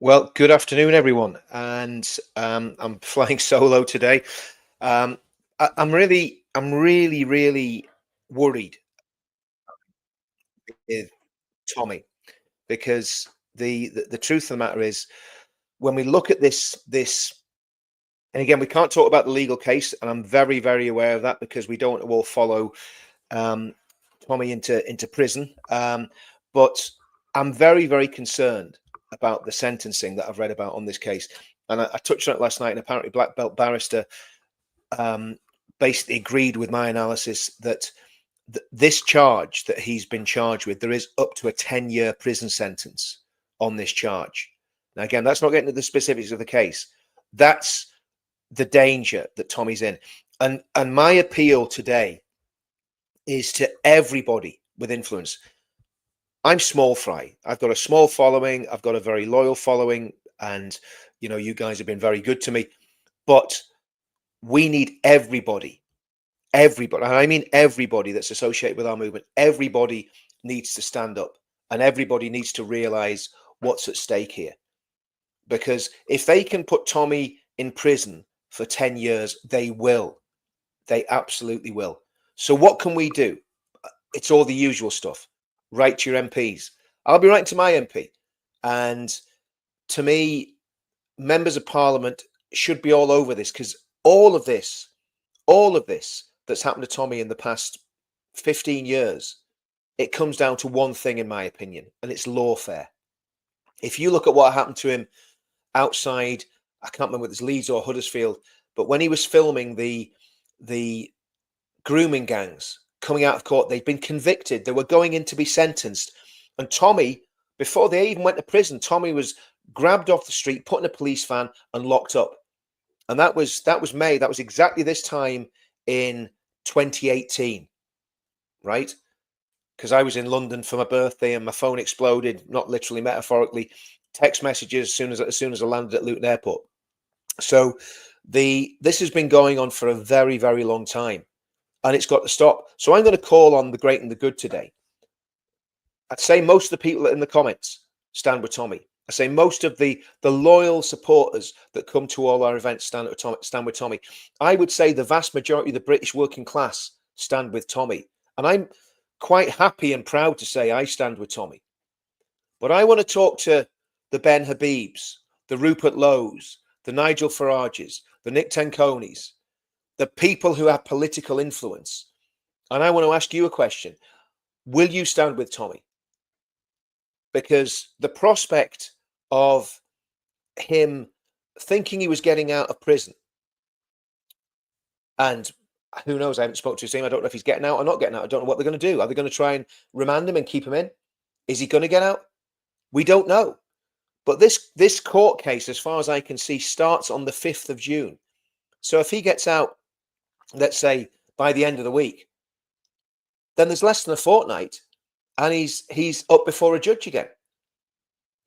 Well, good afternoon, everyone. And I'm flying solo today. I'm really worried with Tommy because the truth of the matter is, when we look at this, and again, we can't talk about the legal case, and I'm very aware of that because we don't want to all follow um, Tommy into prison. But I'm very concerned about the sentencing that I've read about on this case, and I touched on it last night. And apparently, black belt barrister um, basically agreed with my analysis that this charge that he's been charged with, there is up to a 10-year prison sentence on this charge. Now, again, that's not getting to the specifics of the case. That's the danger that Tommy's in, and my appeal today is to everybody with influence. I'm small fry. I've got a small following. I've got a very loyal following, and you guys have been very good to me. But we need everybody, and I mean everybody that's associated with our movement. Everybody needs to stand up, and everybody needs to realize what's at stake here. Because if they can put Tommy in prison for 10 years, they will. They absolutely will. So what can we do? It's all the usual stuff. Write to your MPs. I'll be writing to my MP. And to me, members of parliament should be all over this, because all of this that's happened to Tommy in the past 15 years, it comes down to one thing, in my opinion, and it's lawfare. If you look at what happened to him outside, I can't remember whether it's Leeds or Huddersfield, but when he was filming the grooming gangs coming out of court, they'd been convicted. They were going in to be sentenced. And Tommy, before they even went to prison, Tommy was grabbed off the street, put in a police van, and locked up. And that was May. That was exactly this time in 2018, right? Because I was in London for my birthday and my phone exploded, not literally, metaphorically. Text messages as soon as I landed at Luton Airport. So this has been going on for a very long time, and it's got to stop. So I'm going to call on the great and the good today. I'd say most of the people in the comments stand with Tommy. I say most of the loyal supporters that come to all our events stand with Tommy. I would say the vast majority of the British working class stand with Tommy. And I'm quite happy and proud to say I stand with Tommy. But I want to talk to the Ben Habibs, the Rupert Lowes, the Nigel Farages, the Nick Tenconis, the people who have political influence. And I want to ask you a question. Will you stand with Tommy? Because the prospect of him thinking he was getting out of prison, and who knows, I haven't spoken to his team. I don't know if he's getting out or not getting out. I don't know what they're going to do. Are they going to try and remand him and keep him in? Is he going to get out? We don't know. But this court case, as far as I can see, starts on the 5th of June. So if he gets out, let's say by the end of the week, then there's less than a fortnight, and he's up before a judge again.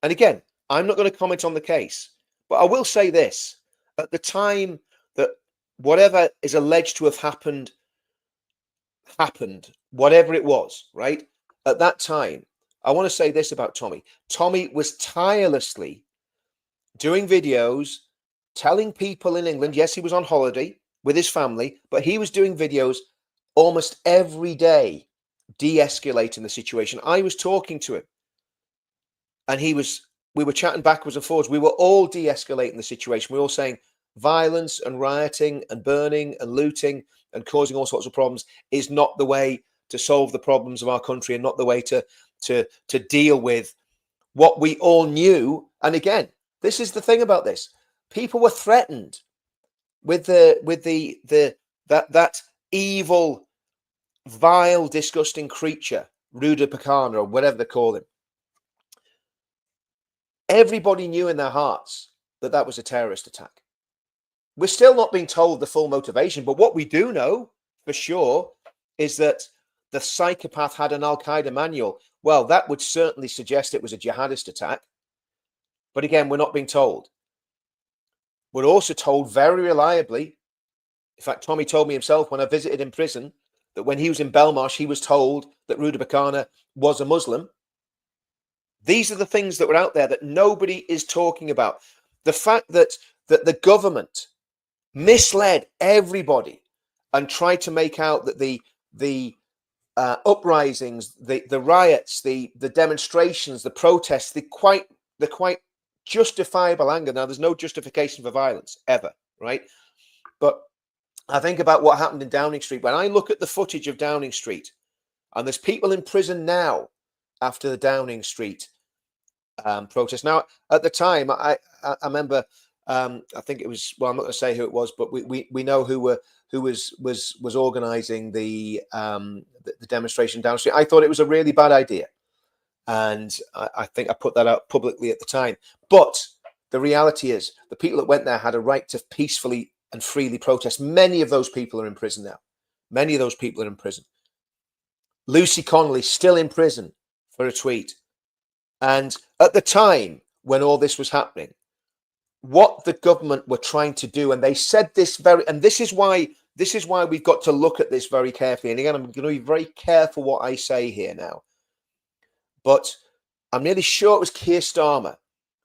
And again, I'm not going to comment on the case, but I will say this. At the time that whatever is alleged to have happened, whatever it was, right? At that time, I want to say this about Tommy. Tommy was tirelessly doing videos, telling people in England, yes, he was on holiday with his family, but he was doing videos almost every day, de-escalating the situation. I was talking to him, and we were chatting backwards and forwards. We were all de-escalating the situation. We were all saying violence and rioting and burning and looting and causing all sorts of problems is not the way to solve the problems of our country, and not the way to deal with what we all knew. And again, this is the thing about this. People were threatened with that evil, vile, disgusting creature, Ruda Picana, or whatever they call him. Everybody knew in their hearts that that was a terrorist attack. We're still not being told the full motivation, but what we do know for sure is that the psychopath had an Al-Qaeda manual. Well, that would certainly suggest it was a jihadist attack. But again, we're not being told. We're also told very reliably, in fact, Tommy told me himself when I visited in prison, that when he was in Belmarsh, he was told that Ruda Picana was a Muslim. These are the things that were out there that nobody is talking about. The fact that the government misled everybody and tried to make out that the uprisings, the riots, the demonstrations, the protests, the quite justifiable anger. Now, there's no justification for violence ever, right? But I think about what happened in Downing Street. When I look at the footage of Downing Street, and there's people in prison now after the Downing Street protest. Now, at the time, I remember, I think it was, well, I'm not going to say who it was, but we know who was organising the demonstration down the street. I thought it was a really bad idea, and I think I put that out publicly at the time. But the reality is, the people that went there had a right to peacefully and freely protest. Many of those people are in prison now. Many of those people are in prison. Lucy Connolly still in prison for a tweet. And at the time when all this was happening, what the government were trying to do, and they said this and this is why we've got to look at this very carefully. And again, I'm going to be very careful what I say here now. But I'm nearly sure it was Keir Starmer,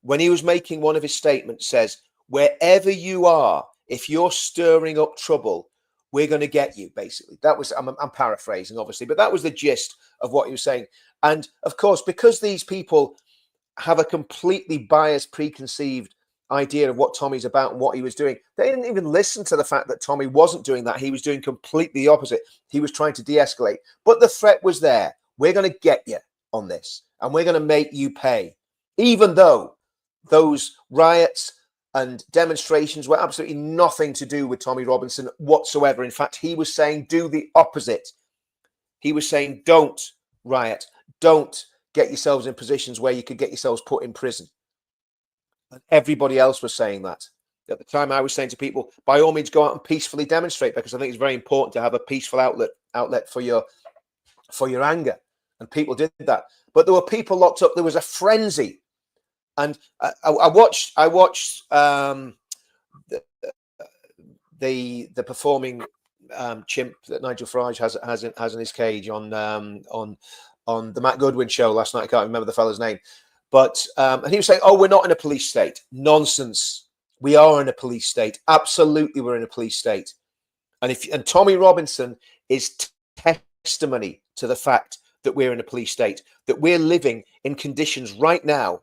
when he was making one of his statements, says, wherever you are, if you're stirring up trouble, we're going to get you, basically. That was, I'm paraphrasing, obviously, but that was the gist of what he was saying. And of course, because these people have a completely biased, preconceived idea of what Tommy's about and what he was doing, they didn't even listen to the fact that Tommy wasn't doing that. He was doing completely the opposite. He was trying to de-escalate. But the threat was there. We're going to get you on this, and we're going to make you pay. Even though those riots and demonstrations were absolutely nothing to do with Tommy Robinson whatsoever. In fact, he was saying, do the opposite. He was saying, don't riot. Don't get yourselves in positions where you could get yourselves put in prison. And everybody else was saying that. At the time, I was saying to people, by all means, go out and peacefully demonstrate, because I think it's very important to have a peaceful outlet for your anger. And people did that. But there were people locked up. There was a frenzy. And I watched the performing chimp that Nigel Farage has in his cage on the Matt Goodwin show last night. I can't remember the fellow's name, but and he was saying, "Oh, we're not in a police state." Nonsense. We are in a police state. Absolutely, we're in a police state. And Tommy Robinson is testimony to the fact that we're in a police state. That we're living in conditions right now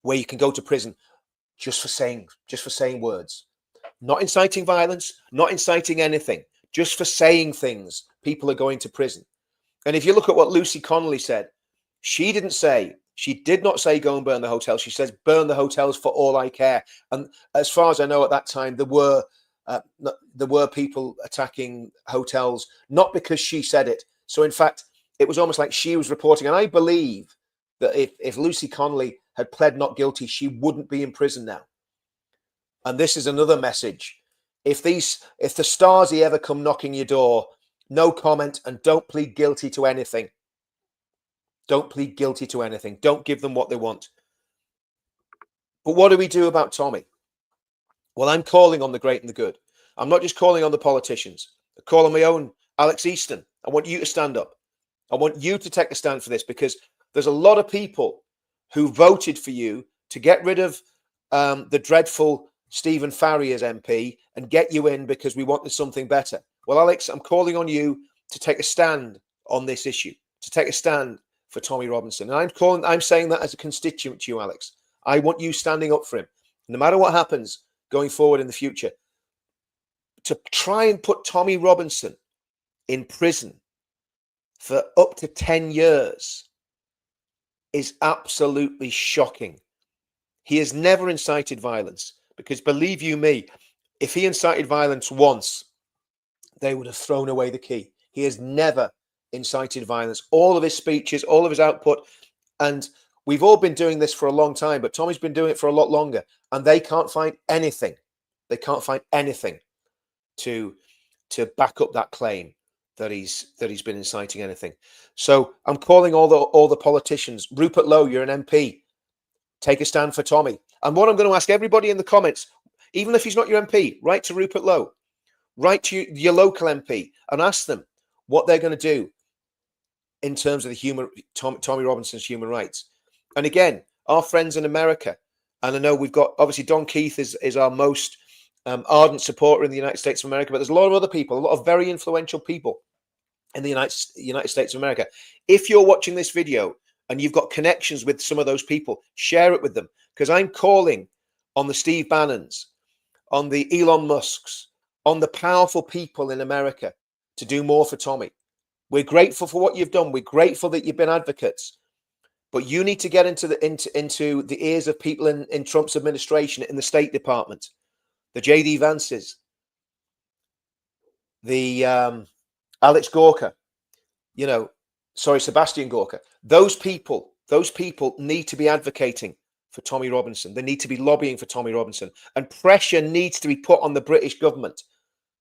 where you can go to prison just for saying words, not inciting violence, not inciting anything, just for saying things. People are going to prison. And if you look at what Lucy Connolly said, she did not say go and burn the hotel. She says burn the hotels for all I care. And as far as I know, at that time there were people attacking hotels, not because she said it. So in fact, it was almost like she was reporting. And I believe that if Lucy Connolly had pled not guilty, she wouldn't be in prison now. And this is another message. If the Stasi ever come knocking your door, no comment, and don't plead guilty to anything. Don't plead guilty to anything. Don't give them what they want. But what do we do about Tommy? Well, I'm calling on the great and the good. I'm not just calling on the politicians. I call on my own Alex Easton. I want you to stand up. I want you to take a stand for this, because there's a lot of people who voted for you to get rid of the dreadful Stephen Farry as MP and get you in because we wanted something better. Well, Alex, I'm calling on you to take a stand on this issue, to take a stand for Tommy Robinson. And I'm saying that as a constituent to you, Alex. I want you standing up for him, no matter what happens going forward in the future. To try and put Tommy Robinson in prison for up to 10 years is absolutely shocking. He has never incited violence, because believe you me, if he incited violence once, they would have thrown away the key. He has never incited violence. All of his speeches, all of his output, and we've all been doing this for a long time, but Tommy's been doing it for a lot longer, and they can't find anything. They can't find anything to back up that claim that he's been inciting anything. So I'm calling all the politicians. Rupert Lowe, you're an MP. Take a stand for Tommy. And what I'm going to ask everybody in the comments, even if he's not your MP, write to Rupert Lowe, write to your local MP, and ask them what they're going to do in terms of Tommy Robinson's human rights. And again, our friends in America, and I know we've got, obviously, Don Keith is our most ardent supporter in the United States of America, but there's a lot of other people, a lot of very influential people in the United States of America. If you're watching this video and you've got connections with some of those people, share it with them, because I'm calling on the Steve Bannons, on the Elon Musks, on the powerful people in America to do more for Tommy. We're grateful for what you've done. We're grateful that you've been advocates, but you need to get into the ears of people in Trump's administration, in the State Department, the J.D. Vances, the Alex Gorka, Sebastian Gorka. Those people need to be advocating for Tommy Robinson. They need to be lobbying for Tommy Robinson, and pressure needs to be put on the British government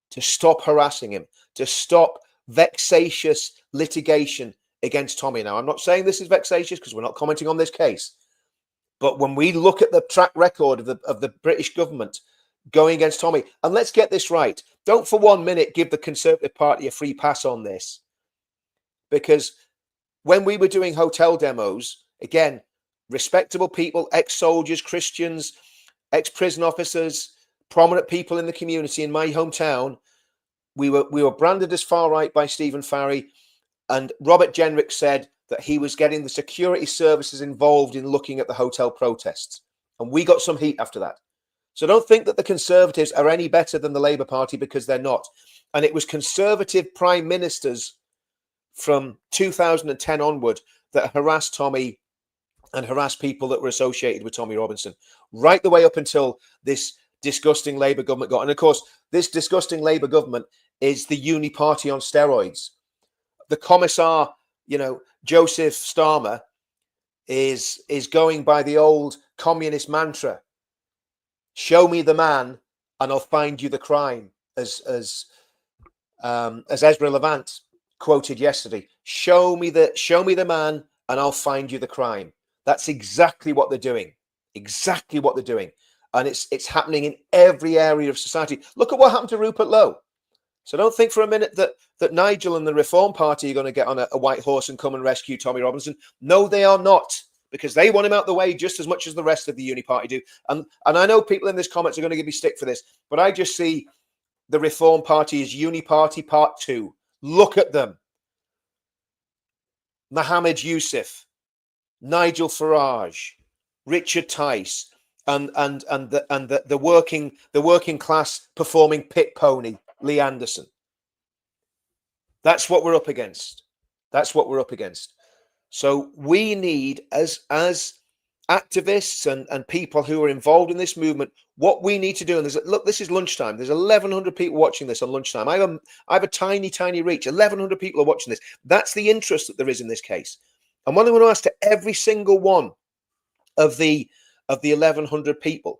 to stop harassing him, to stop vexatious litigation against Tommy. Now, I'm not saying this is vexatious because we're not commenting on this case, but when we look at the track record of the British government going against Tommy, and let's get this right, don't for 1 minute give the Conservative Party a free pass on this, because when we were doing hotel demos, again, respectable people, ex-soldiers, Christians, ex-prison officers, prominent people in the community in my hometown, we were branded as far right by Stephen Farry, and Robert Jenrick said that he was getting the security services involved in looking at the hotel protests, and we got some heat after that. So don't think that the Conservatives are any better than the Labour Party, because they're not. And it was Conservative prime ministers from 2010 onward that harassed Tommy and harassed people that were associated with Tommy Robinson, right the way up until this disgusting Labour government got. And of course, this disgusting Labour government is the uni party on steroids. The commissar, Joseph Starmer, is going by the old communist mantra: show me the man and I'll find you the crime, as Ezra Levant quoted yesterday. Show me the man and I'll find you the crime. That's exactly what they're doing. Exactly what they're doing. And it's happening in every area of society. Look at what happened to Rupert Lowe. So don't think for a minute that Nigel and the Reform Party are going to get on a white horse and come and rescue Tommy Robinson. No, they are not, because they want him out the way just as much as the rest of the uni party do. And I know people in this comments are going to give me stick for this, but I just see the Reform Party as uni party part 2. Look at them. Mohammed Yusuf, Nigel Farage, Richard Tice, and the working class performing pit pony, Lee Anderson. That's what we're up against. That's what we're up against. So we need, as activists and people who are involved in this movement, what we need to do, and look, this is lunchtime. There's 1,100 people watching this on lunchtime. I have a tiny reach. 1,100 people are watching this. That's the interest that there is in this case. And what I want to ask to every single one of the 1,100 people,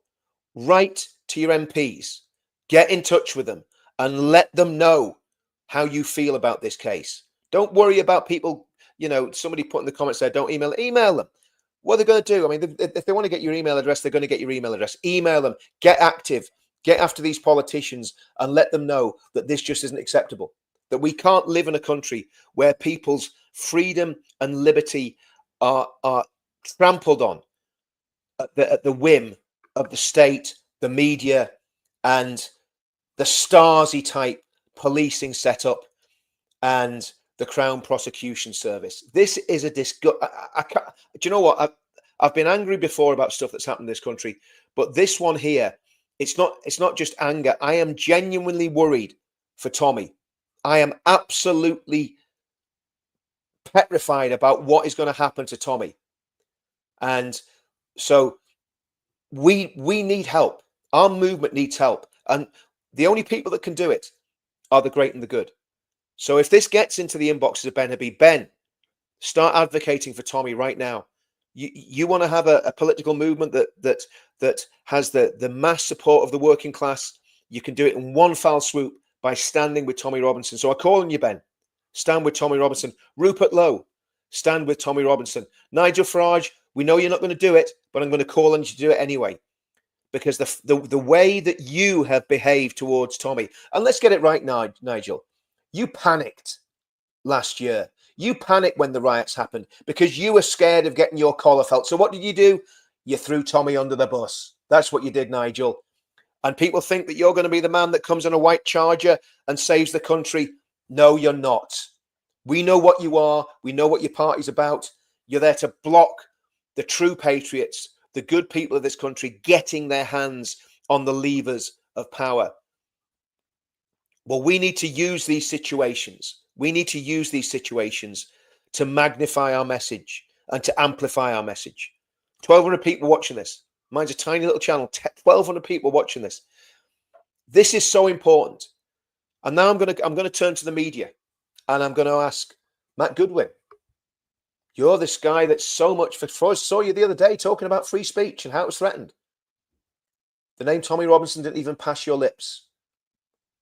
write to your MPs, get in touch with them, and let them know how you feel about this case. Don't worry about people. Somebody put in the comments there, don't email them. What are they going to do? I mean, if they want to get your email address, they're going to get your email address. Email them, get active, get after these politicians, and let them know that this just isn't acceptable, that we can't live in a country where people's freedom and liberty are trampled on at the whim of the state, the media, and the Stasi type policing setup and the Crown Prosecution Service. This is a disgust. Do you know what? I've been angry before about stuff that's happened in this country, but this one here, it's not just anger. I am genuinely worried for Tommy. I am absolutely petrified about what is going to happen to Tommy. And so we need help. Our movement needs help. And the only people that can do it are the great and the good. So if this gets into the inboxes of Ben Habib, Ben, start advocating for Tommy right now. You want to have a political movement that has the mass support of the working class. You can do it in one foul swoop by standing with Tommy Robinson. So I call on you, Ben. Stand with Tommy Robinson. Rupert Lowe, stand with Tommy Robinson. Nigel Farage, we know you're not going to do it, but I'm going to call on you to do it anyway. Because the way that you have behaved towards Tommy, and let's get it right now, Nigel, you panicked last year. You panicked when the riots happened because you were scared of getting your collar felt. So what did you do? You threw Tommy under the bus. That's what you did, Nigel. And people think that you're going to be the man that comes in a white Charger and saves the country. No, you're not. We know what you are. We know what your party's about. You're there to block the true patriots, the good people of this country, getting their hands on the levers of power. Well, we need to use these situations. We need to use these situations to magnify our message and to amplify our message. 1,200 people watching this. Mine's a tiny little channel. 1,200 people watching this. This is so important. And now I'm going to turn to the media, and I'm going to ask Matt Goodwin. You're this guy that's so much for. I saw you the other day talking about free speech and how it was threatened. The name Tommy Robinson didn't even pass your lips.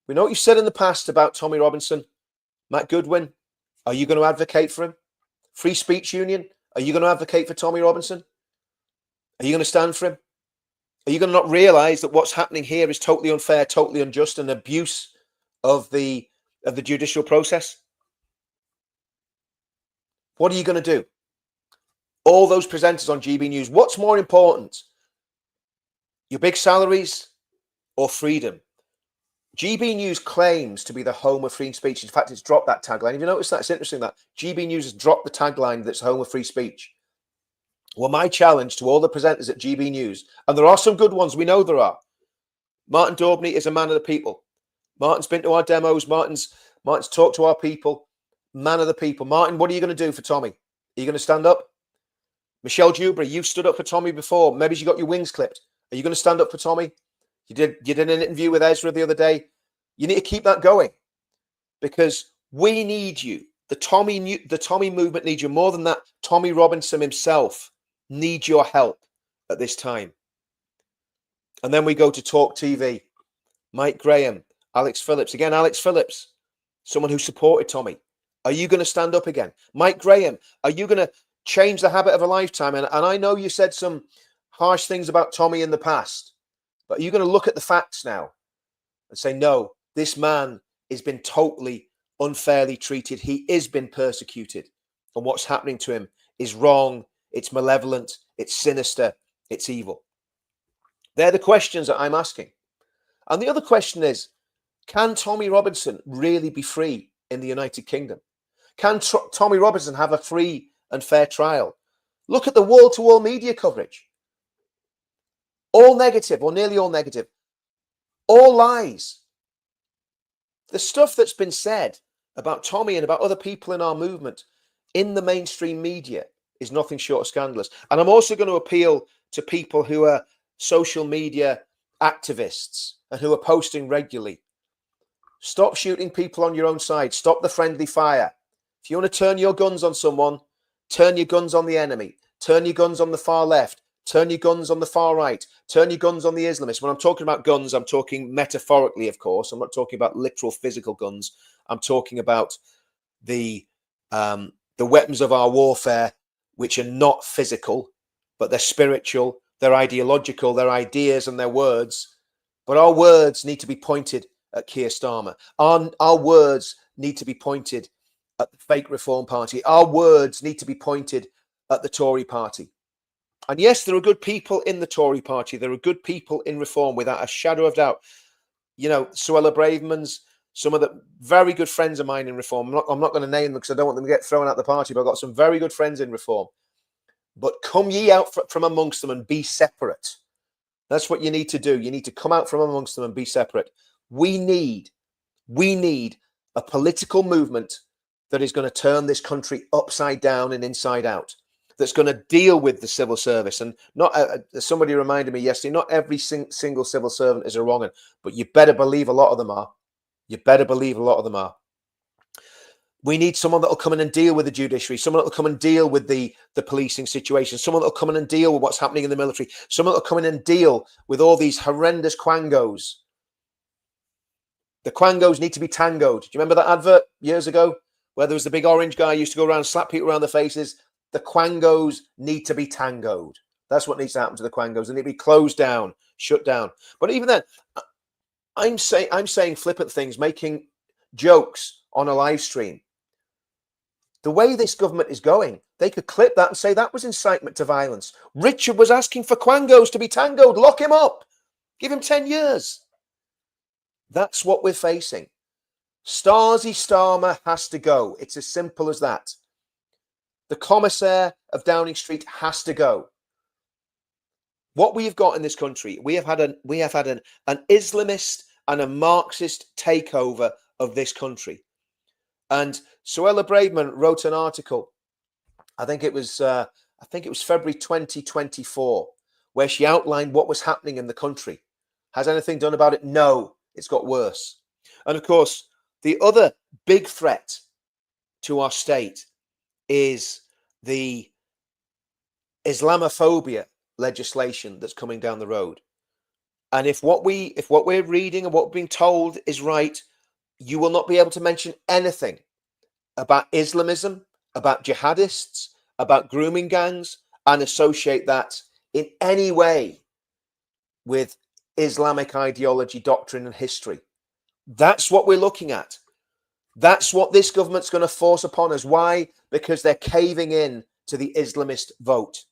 We know what you've said in the past about Tommy Robinson. Matt Goodwin, are you going to advocate for him? Free Speech Union, are you going to advocate for Tommy Robinson? Are you going to stand for him? Are you going to not realize that what's happening here is totally unfair, totally unjust, and abuse of the judicial process? What are you going to do? All those presenters on GB News, what's more important? Your big salaries or freedom? GB News claims to be the home of free speech. In fact, it's dropped that tagline. Have you noticed that? It's interesting that GB News has dropped the tagline that's home of free speech. Well, my challenge to all the presenters at GB News, and there are some good ones, we know there are. Martin Daubney is a man of the people. Martin's been to our demos. Martin's talked to our people. Man of the people. Martin, what are you going to do for Tommy? Are you going to stand up? Michelle Dewberry, you've stood up for Tommy before. Maybe you got your wings clipped. Are you going to stand up for Tommy? You did an interview with Ezra the other day. You need to keep that going because we need you. The Tommy movement needs you more than that. Tommy Robinson himself needs your help at this time. And then we go to Talk TV. Mike Graham, Alex Phillips. Again, Alex Phillips, someone who supported Tommy. Are you going to stand up again? Mike Graham, are you going to change the habit of a lifetime? And I know you said some harsh things about Tommy in the past, but are you going to look at the facts now and say, no, this man has been totally unfairly treated. He is been persecuted. And what's happening to him is wrong. It's malevolent. It's sinister. It's evil. They're the questions that I'm asking. And the other question is, can Tommy Robinson really be free in the United Kingdom? Can Tommy Robinson have a free and fair trial? Look at the wall-to-wall media coverage. All negative, or nearly all negative. All lies. The stuff that's been said about Tommy and about other people in our movement in the mainstream media is nothing short of scandalous. And I'm also going to appeal to people who are social media activists and who are posting regularly. Stop shooting people on your own side. Stop the friendly fire. If you want to turn your guns on someone, turn your guns on the enemy. Turn your guns on the far left. Turn your guns on the far right. Turn your guns on the Islamists. When I'm talking about guns, I'm talking metaphorically, of course. I'm not talking about literal physical guns. I'm talking about the weapons of our warfare, which are not physical, but they're spiritual, they're ideological, they're ideas and they're words. But our words need to be pointed at Keir Starmer. Our words need to be pointed at the fake Reform Party. Our words need to be pointed at the Tory Party. And yes, there are good people in the Tory Party. There are good people in Reform, without a shadow of doubt. You know, Suella Braverman's, some of the very good friends of mine in Reform. I'm not going to name them because I don't want them to get thrown out the party, but I've got some very good friends in Reform. But come ye out from amongst them and be separate. That's what you need to do. You need to come out from amongst them and be separate. We need a political movement that is going to turn this country upside down and inside out, that's going to deal with the civil service. And not somebody reminded me yesterday, not every single civil servant is a wrong one, but you better believe a lot of them are. You better believe a lot of them are. We need someone that will come in and deal with the judiciary, someone that will come and deal with the policing situation, someone that will come in and deal with what's happening in the military, someone that will come in and deal with all these horrendous quangos. The quangos need to be tangoed. Do you remember that advert years ago where there was the big orange guy who used to go around and slap people around the faces? The quangos need to be tangoed. That's what needs to happen to the quangos. They need to be closed down, shut down. But even then, I'm saying flippant things, making jokes on a live stream. The way this government is going, they could clip that and say that was incitement to violence. Richard was asking for quangos to be tangoed. Lock him up. Give him 10 years. That's what we're facing. Stasi Starmer has to go. It's as simple as that. The commissaire of Downing Street has to go. What we've got in this country, we have had an Islamist and a Marxist takeover of this country. And Suella Braverman wrote an article, I think it was February 2024, where she outlined what was happening in the country. Has anything done about it? No, it's got worse. And of course, the other big threat to our state is the Islamophobia legislation that's coming down the road. And if what we're reading and what we're being told is right, you will not be able to mention anything about Islamism, about jihadists, about grooming gangs, and associate that in any way with Islamic ideology, doctrine, and history. That's what we're looking at. That's what this government's going to force upon us. Why? Because they're caving in to the Islamist vote.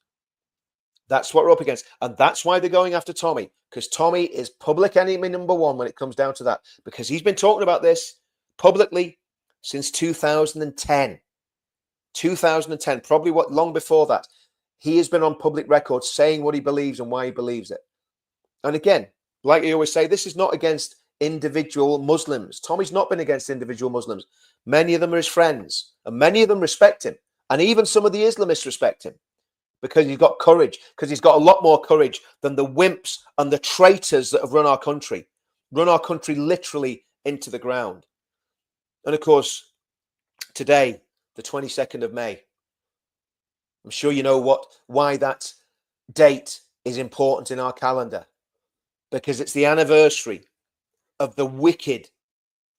That's what we're up against. And that's why they're going after Tommy, because Tommy is public enemy number one when it comes down to that, because he's been talking about this publicly since 2010. 2010, probably long before that. He has been on public record saying what he believes and why he believes it. And again, like I always say, this is not against individual Muslims. Tommy's not been against individual Muslims. Many of them are his friends, and many of them respect him. And even some of the Islamists respect him because he's got courage, because he's got a lot more courage than the wimps and the traitors that have run our country literally into the ground. And of course, today, the 22nd of May, I'm sure you know why that date is important in our calendar, because it's the anniversary of the wicked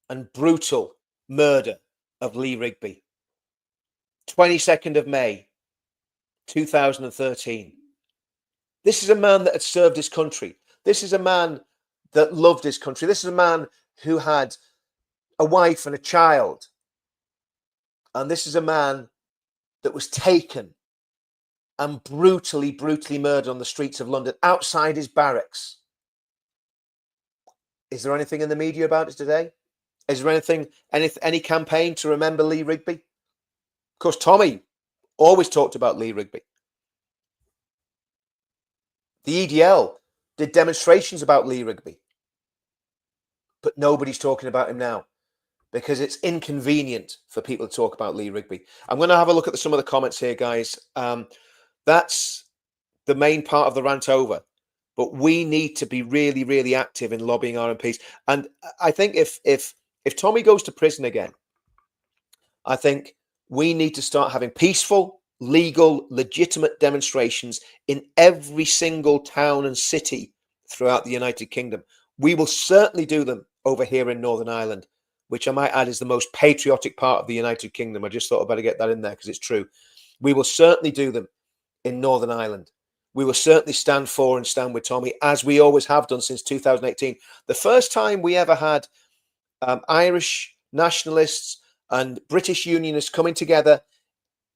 and brutal murder of Lee Rigby. 22nd of May, 2013. This is a man that had served his country. This is a man that loved his country. This is a man who had a wife and a child. And this is a man that was taken and brutally murdered on the streets of London outside his barracks. Is there anything in the media about it today? Is there any campaign to remember Lee Rigby? Of course, Tommy always talked about Lee Rigby. The EDL did demonstrations about Lee Rigby. But nobody's talking about him now because it's inconvenient for people to talk about Lee Rigby. I'm going to have a look at some of the comments here, guys. That's the main part of the rant over. But we need to be really active in lobbying our MPs. And I think if Tommy goes to prison again, I think we need to start having peaceful, legal, legitimate demonstrations in every single town and city throughout the United Kingdom. We will certainly do them over here in Northern Ireland, which I might add is the most patriotic part of the United Kingdom. I just thought I'd better get that in there because it's true. We will certainly do them in Northern Ireland. We will certainly stand for and stand with Tommy, as we always have done since 2018. The first time we ever had Irish nationalists and British unionists coming together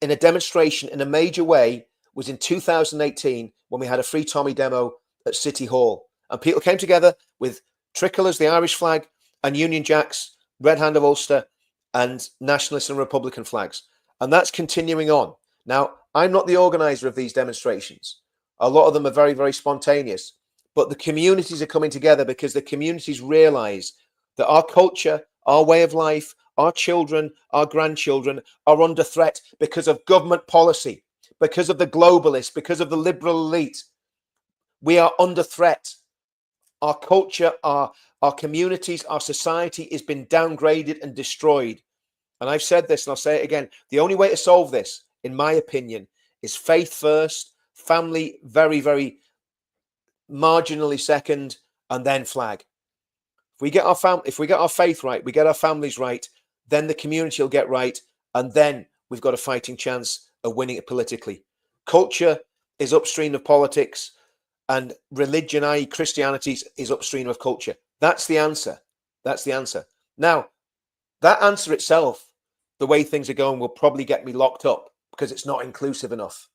in a demonstration in a major way was in 2018 when we had a Free Tommy demo at City Hall. And people came together with tricolours, the Irish flag, and Union Jacks, Red Hand of Ulster, and nationalist and Republican flags. And that's continuing on. Now, I'm not the organiser of these demonstrations. A lot of them are very spontaneous. But the communities are coming together because the communities realise that our culture, our way of life, our children, our grandchildren are under threat because of government policy, because of the globalists, because of the liberal elite. We are under threat. Our culture, our communities, our society has been downgraded and destroyed. And I've said this and I'll say it again. The only way to solve this, in my opinion, is faith first, family very marginally second, and then flag. If we get our faith right, we get our families right, then the community will get right, and then we've got a fighting chance of winning it politically. Culture is upstream of politics, and religion, i.e. Christianity, is upstream of culture. That's the answer. That's the answer. Now, that answer itself the way things are going will probably get me locked up because it's not inclusive enough.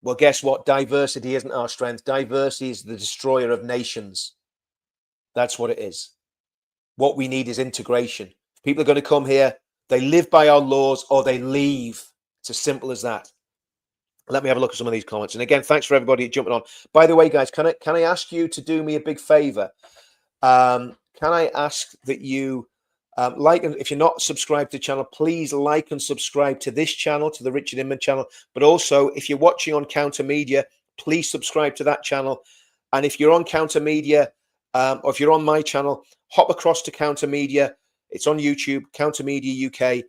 Well, guess what? Diversity isn't our strength. Diversity is the destroyer of nations. That's what it is. What we need is integration. If people are going to come here, they live by our laws or they leave. It's as simple as that. Let me have a look at some of these comments. And again, thanks for everybody jumping on. By the way, guys, can I ask you to do me a big favor? Can I ask that you like, and if you're not subscribed to the channel, please like and subscribe to this channel, to the Richard Inman channel. But also, if you're watching on Counter Media, please subscribe to that channel. And if you're on Counter Media, or if you're on my channel, hop across to Counter Media. It's on YouTube, Counter Media UK.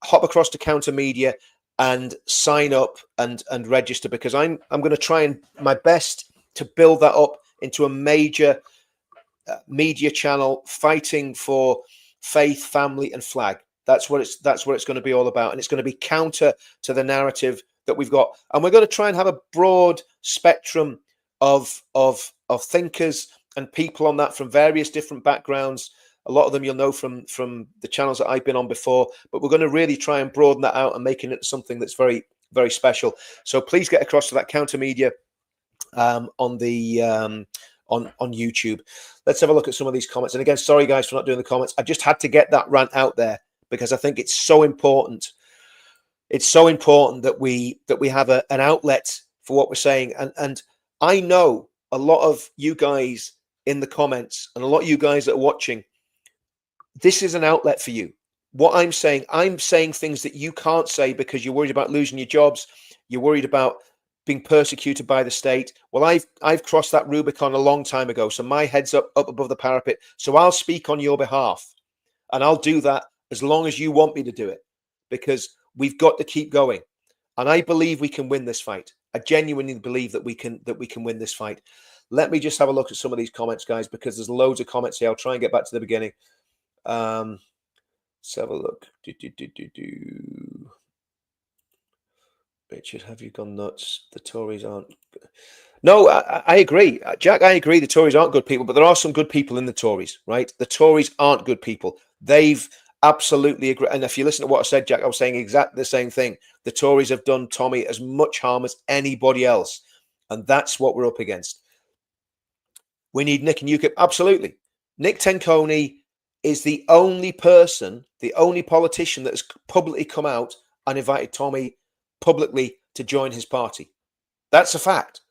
Hop across to Counter Media and sign up and register, because I'm going to try and my best to build that up into a major media channel fighting for faith, family, and flag. That's what it's going to be all about, and it's going to be counter to the narrative that we've got. And we're going to try and have a broad spectrum of thinkers and people on that from various different backgrounds. A lot of them you'll know from the channels that I've been on before, but we're going to really try and broaden that out and making it something that's very, very special. So please get across to that Counter Media on YouTube. Let's have a look at some of these comments. And again, sorry guys for not doing the comments. I just had to get that rant out there because I think it's so important. It's so important that we have an outlet for what we're saying. And I know a lot of you guys in the comments and a lot of you guys that are watching, this is an outlet for you. What I'm saying things that you can't say because you're worried about losing your jobs. You're worried about being persecuted by the state. Well, I've crossed that Rubicon a long time ago. So my head's up above the parapet. So I'll speak on your behalf, and I'll do that as long as you want me to do it, because we've got to keep going. And I believe we can win this fight. I genuinely believe that we can win this fight. Let me just have a look at some of these comments, guys, because there's loads of comments here. I'll try and get back to the beginning. Let's have a look. Richard, have you gone nuts? The Tories aren't. No, I agree, Jack. I agree. The Tories aren't good people, but there are some good people in the Tories, right? The Tories aren't good people. They've absolutely agree. And if you listen to what I said, Jack, I was saying exactly the same thing. The Tories have done Tommy as much harm as anybody else, and that's what we're up against. We need Nick and UKIP. Absolutely. Nick Tenconi is the only person, the only politician that has publicly come out and invited Tommy publicly to join his party. That's a fact.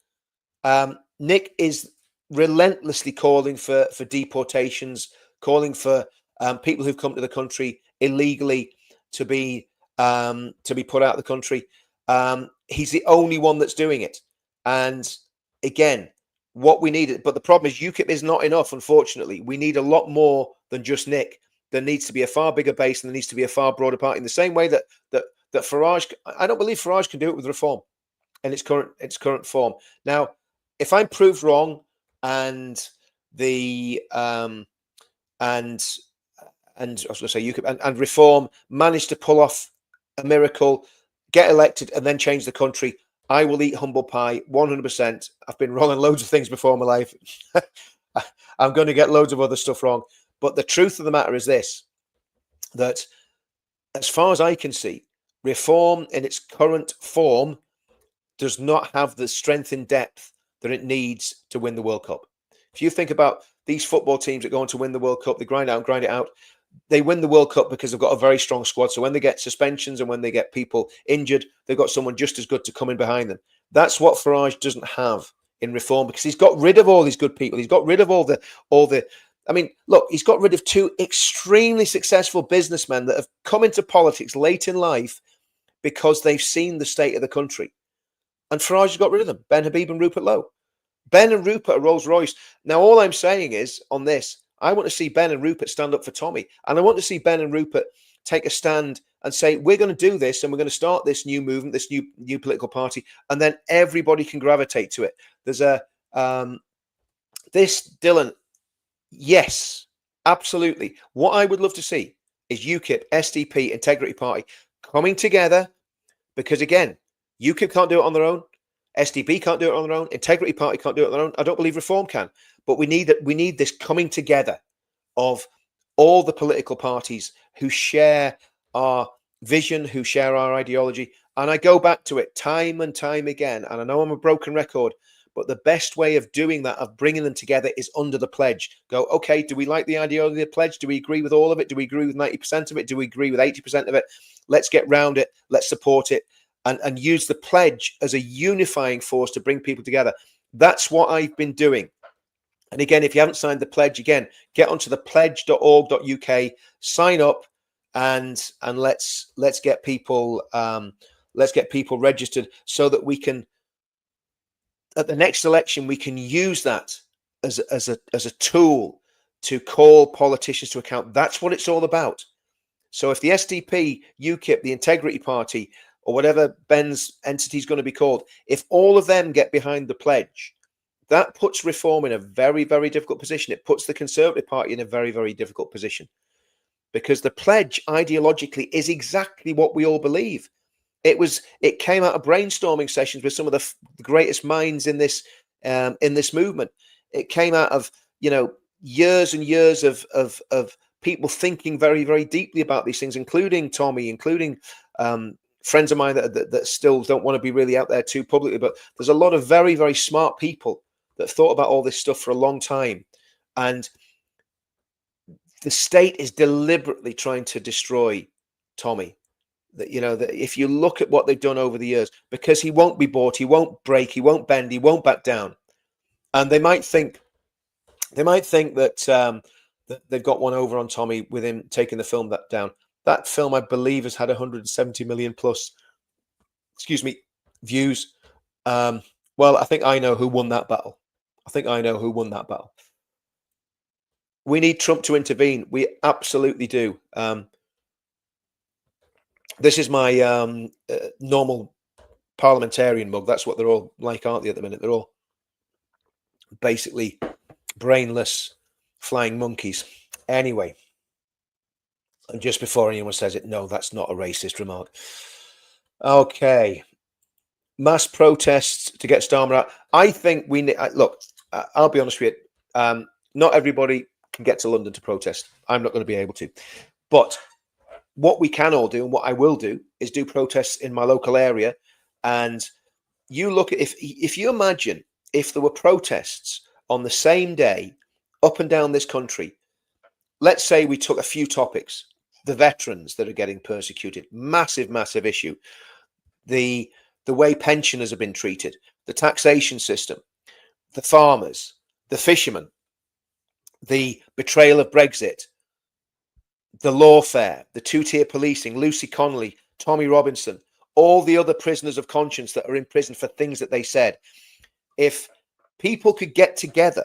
Nick is relentlessly calling for deportations, calling for people who've come to the country illegally to be put out of the country. He's the only one that's doing it. And again, what we need, but the problem is UKIP is not enough, unfortunately. We need a lot more than just Nick. There needs to be a far bigger base, and there needs to be a far broader party. In the same way that Farage, I don't believe Farage can do it with Reform in its current form. Now, if I'm proved wrong, and the and I was going to say UKIP and Reform managed to pull off a miracle, get elected, and then change the country, I will eat humble pie 100%. I've been wrong on loads of things before in my life. I'm going to get loads of other stuff wrong. But the truth of the matter is this, that as far as I can see, Reform in its current form does not have the strength and depth that it needs to win the World Cup. If you think about these football teams that go on to win the World Cup, they grind it out. They win the World Cup because they've got a very strong squad. So when they get suspensions and when they get people injured, they've got someone just as good to come in behind them. That's what Farage doesn't have in Reform, because he's got rid of all these good people. He's got rid of all the. I mean, look, he's got rid of two extremely successful businessmen that have come into politics late in life because they've seen the state of the country. And Farage has got rid of them, Ben Habib and Rupert Lowe. Ben and Rupert are Rolls Royce. Now, all I'm saying is on this, I want to see Ben and Rupert stand up for Tommy. And I want to see Ben and Rupert take a stand and say, we're going to do this and we're going to start this new movement, this new political party. And then everybody can gravitate to it. There's this, Dylan, yes, absolutely. What I would love to see is UKIP, SDP, Integrity Party coming together, because again, UKIP can't do it on their own. SDP can't do it on their own. Integrity Party can't do it on their own. I don't believe Reform can. But we need this coming together of all the political parties who share our vision, who share our ideology. And I go back to it time and time again. And I know I'm a broken record, but the best way of doing that, of bringing them together, is under the pledge. Go, okay, do we like the ideology of the pledge? Do we agree with all of it? Do we agree with 90% of it? Do we agree with 80% of it? Let's get round it. Let's support it and use the pledge as a unifying force to bring people together. That's what I've been doing. And again, if you haven't signed the pledge, again, get onto the pledge.org.uk, sign up, and let's get people registered, so that we can, at the next election, we can use that as a tool to call politicians to account. That's what it's all about. So if the SDP, UKIP, the Integrity Party, or whatever Ben's entity is going to be called, if all of them get behind the pledge, that puts reform in a very, very difficult position. It puts the Conservative Party in a very, very difficult position, because the pledge ideologically is exactly what we all believe. It came out of brainstorming sessions with some of the greatest minds in this movement. It came out of, years and years of people thinking very, very deeply about these things, including Tommy, including friends of mine that still don't want to be really out there too publicly. But there's a lot of very, very smart people that thought about all this stuff for a long time. And the state is deliberately trying to destroy Tommy. That, that if you look at what they've done over the years, because he won't be bought, he won't break, he won't bend, he won't back down. And they might think that that they've got one over on Tommy with him taking the film down. That film, I believe, has had 170 million plus, views. Well, I think I know who won that battle. We need Trump to intervene. We absolutely do. This is my normal parliamentarian mug. That's what they're all like, aren't they, at the minute? They're all basically brainless flying monkeys. Anyway, and just before anyone says it, no, that's not a racist remark. Okay. Mass protests to get Starmer out. I think we need, look, I'll be honest with you. Not everybody can get to London to protest. I'm not going to be able to. But what we can all do, and what I will do, is do protests in my local area. And you look at, if you imagine if there were protests on the same day up and down this country, let's say we took a few topics: the veterans that are getting persecuted, massive, massive issue; the way pensioners have been treated, the taxation system, the farmers, the fishermen, the betrayal of Brexit, the lawfare, the two-tier policing, Lucy Connolly, Tommy Robinson, all the other prisoners of conscience that are in prison for things that they said. If people could get together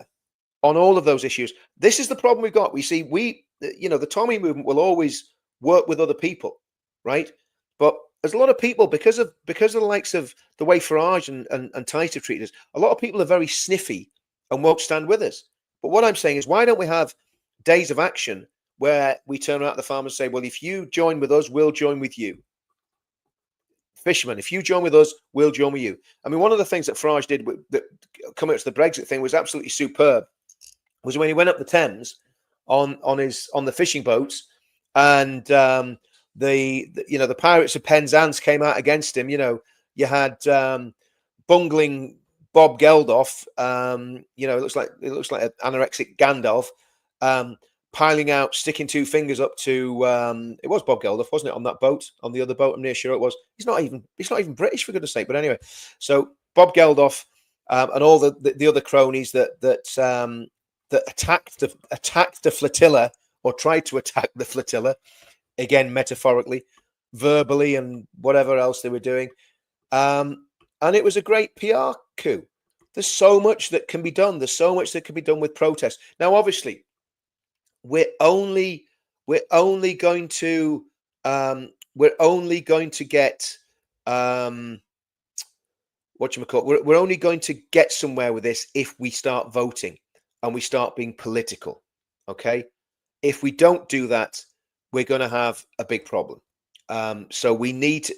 on all of those issues, this is the problem we've got. We see, the Tommy movement will always work with other people, right? But there's a lot of people, because of the likes of the way Farage and Tice have treated us, a lot of people are very sniffy and won't stand with us. But what I'm saying is, why don't we have days of action where we turn around to the farmers and say, well, if you join with us, we'll join with you. Fishermen, if you join with us, we'll join with you. I mean, one of the things that Farage did that coming up to the Brexit thing was absolutely superb, was when he went up the Thames on the fishing boats, and the pirates of Penzance came out against him. You had bungling Bob Geldof. It looks like an anorexic Gandalf, piling out, sticking two fingers up to. It was Bob Geldof, wasn't it, on that boat? On the other boat, I'm near sure it was. He's not even British, for goodness sake. But anyway, so Bob Geldof and all the other cronies that attacked the flotilla, or tried to attack the flotilla, again metaphorically, verbally, and whatever else they were doing. And it was a great PR coup. There's so much that can be done. There's so much that can be done with protests. Now, obviously, we're only going to get we're only going to get somewhere with this if we start voting and we start being political. Okay, if we don't do that, we're going to have a big problem. So we need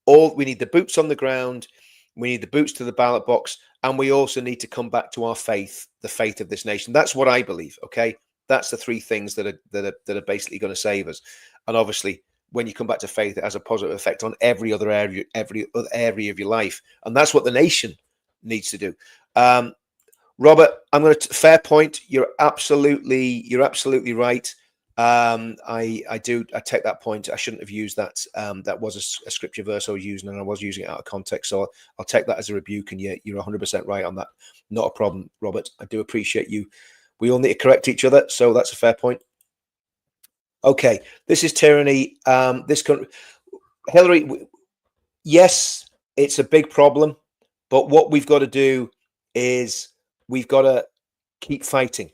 the boots on the ground, we need the boots to the ballot box, and we also need to come back to our faith, the faith of this nation. That's what I believe. Okay, that's the three things that are basically going to save us. And obviously, when you come back to faith, it has a positive effect on every other area of your life. And that's what the nation needs to do. Robert, I'm going to fair point. You're absolutely right. I take that point. I shouldn't have used that. That was a scripture verse I was using, and I was using it out of context. So I'll take that as a rebuke. And you're 100% right on that. Not a problem, Robert. I do appreciate you. We all need to correct each other, so that's a fair point. Okay, this is tyranny. This country, Hillary. Yes, it's a big problem, but what we've got to do is we've got to keep fighting.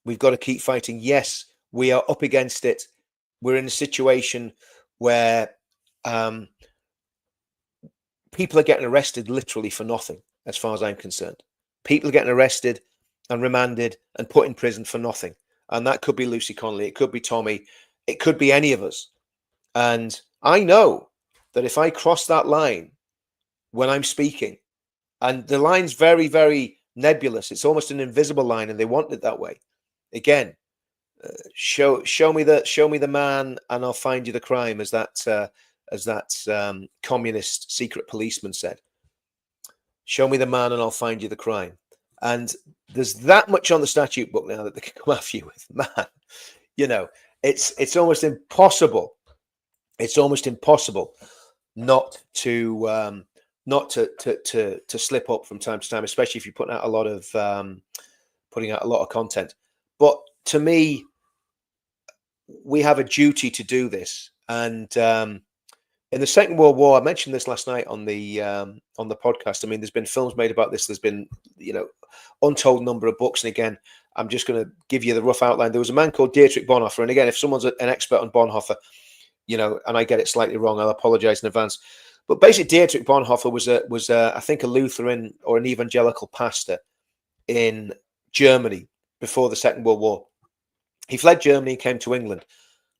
We've got to keep fighting. Yes, we are up against it. We're in a situation where people are getting arrested literally for nothing, as far as I'm concerned. People are getting arrested and remanded and put in prison for nothing. And that could be Lucy Connolly. It could be Tommy. It could be any of us. And I know that if I cross that line when I'm speaking, and the line's very, very nebulous, it's almost an invisible line, and they want it that way. Again, show me the man, and I'll find you the crime, as that communist secret policeman said. Show me the man, and I'll find you the crime. And there's that much on the statute book now that they can come after you with. Man, it's almost impossible. It's almost impossible not to slip up from time to time, especially if you're putting out a lot of content. But to me, we have a duty to do this. And in the Second World War, I mentioned this last night on the podcast. I mean, there's been films made about this. There's been untold number of books. And again, I'm just going to give you the rough outline. There was a man called Dietrich Bonhoeffer. And again, if someone's an expert on Bonhoeffer, and I get it slightly wrong, I'll apologize in advance. But basically, Dietrich Bonhoeffer was I think a Lutheran or an evangelical pastor in Germany before the Second World War. He fled Germany and came to England,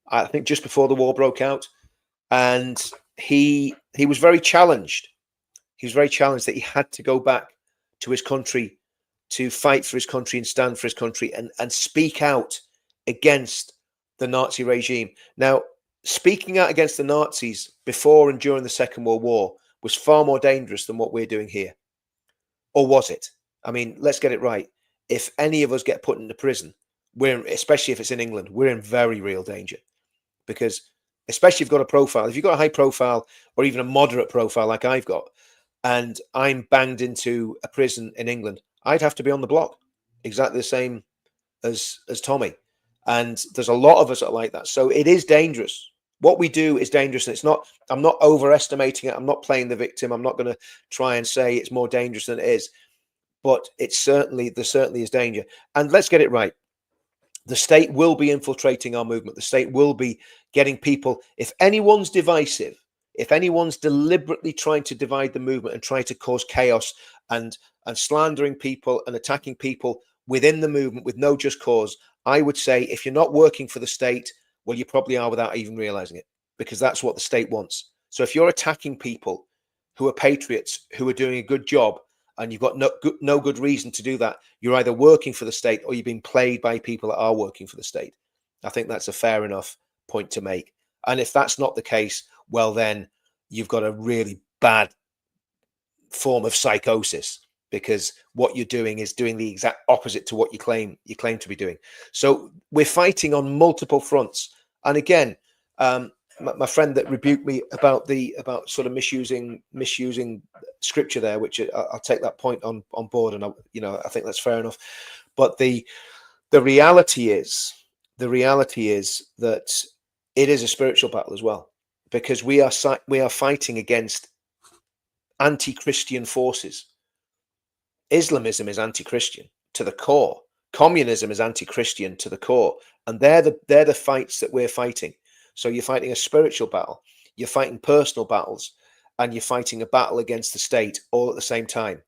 I think just before the war broke out. And he was very challenged. He was very challenged that he had to go back to his country to fight for his country and stand for his country and speak out against the Nazi regime. Now, speaking out against the Nazis before and during the Second World War was far more dangerous than what we're doing here. Or was it? I mean, let's get it right. If any of us get put into prison, especially if it's in England, we're in very real danger. Because especially if you've got a profile, if you've got a high profile or even a moderate profile like I've got, and I'm banged into a prison in England, I'd have to be on the block, exactly the same as Tommy. And there's a lot of us that are like that. So it is dangerous. What we do is dangerous. And I'm not overestimating it. I'm not playing the victim. I'm not going to try and say it's more dangerous than it is. But there certainly is danger. And let's get it right. The state will be infiltrating our movement. The state will be getting people. If anyone's divisive, if anyone's deliberately trying to divide the movement and trying to cause chaos and slandering people and attacking people within the movement with no just cause, I would say if you're not working for the state, well, you probably are without even realizing it, because that's what the state wants. So if you're attacking people who are patriots, who are doing a good job, and you've got no good reason to do that, you're either working for the state or you've been played by people that are working for the state. I think that's a fair enough point to make. And if that's not the case, well, then you've got a really bad form of psychosis, because what you're doing is doing the exact opposite to what you claim to be doing. So we're fighting on multiple fronts. And again, my friend that rebuked me about sort of misusing scripture there, which I'll take that point on board, and I think that's fair enough. But the reality is that it is a spiritual battle as well, because we are fighting against anti-Christian forces. Islamism is anti-Christian to the core. Communism is anti-Christian to the core, and they're the fights that we're fighting. So you're fighting a spiritual battle, you're fighting personal battles, and you're fighting a battle against the state all at the same time.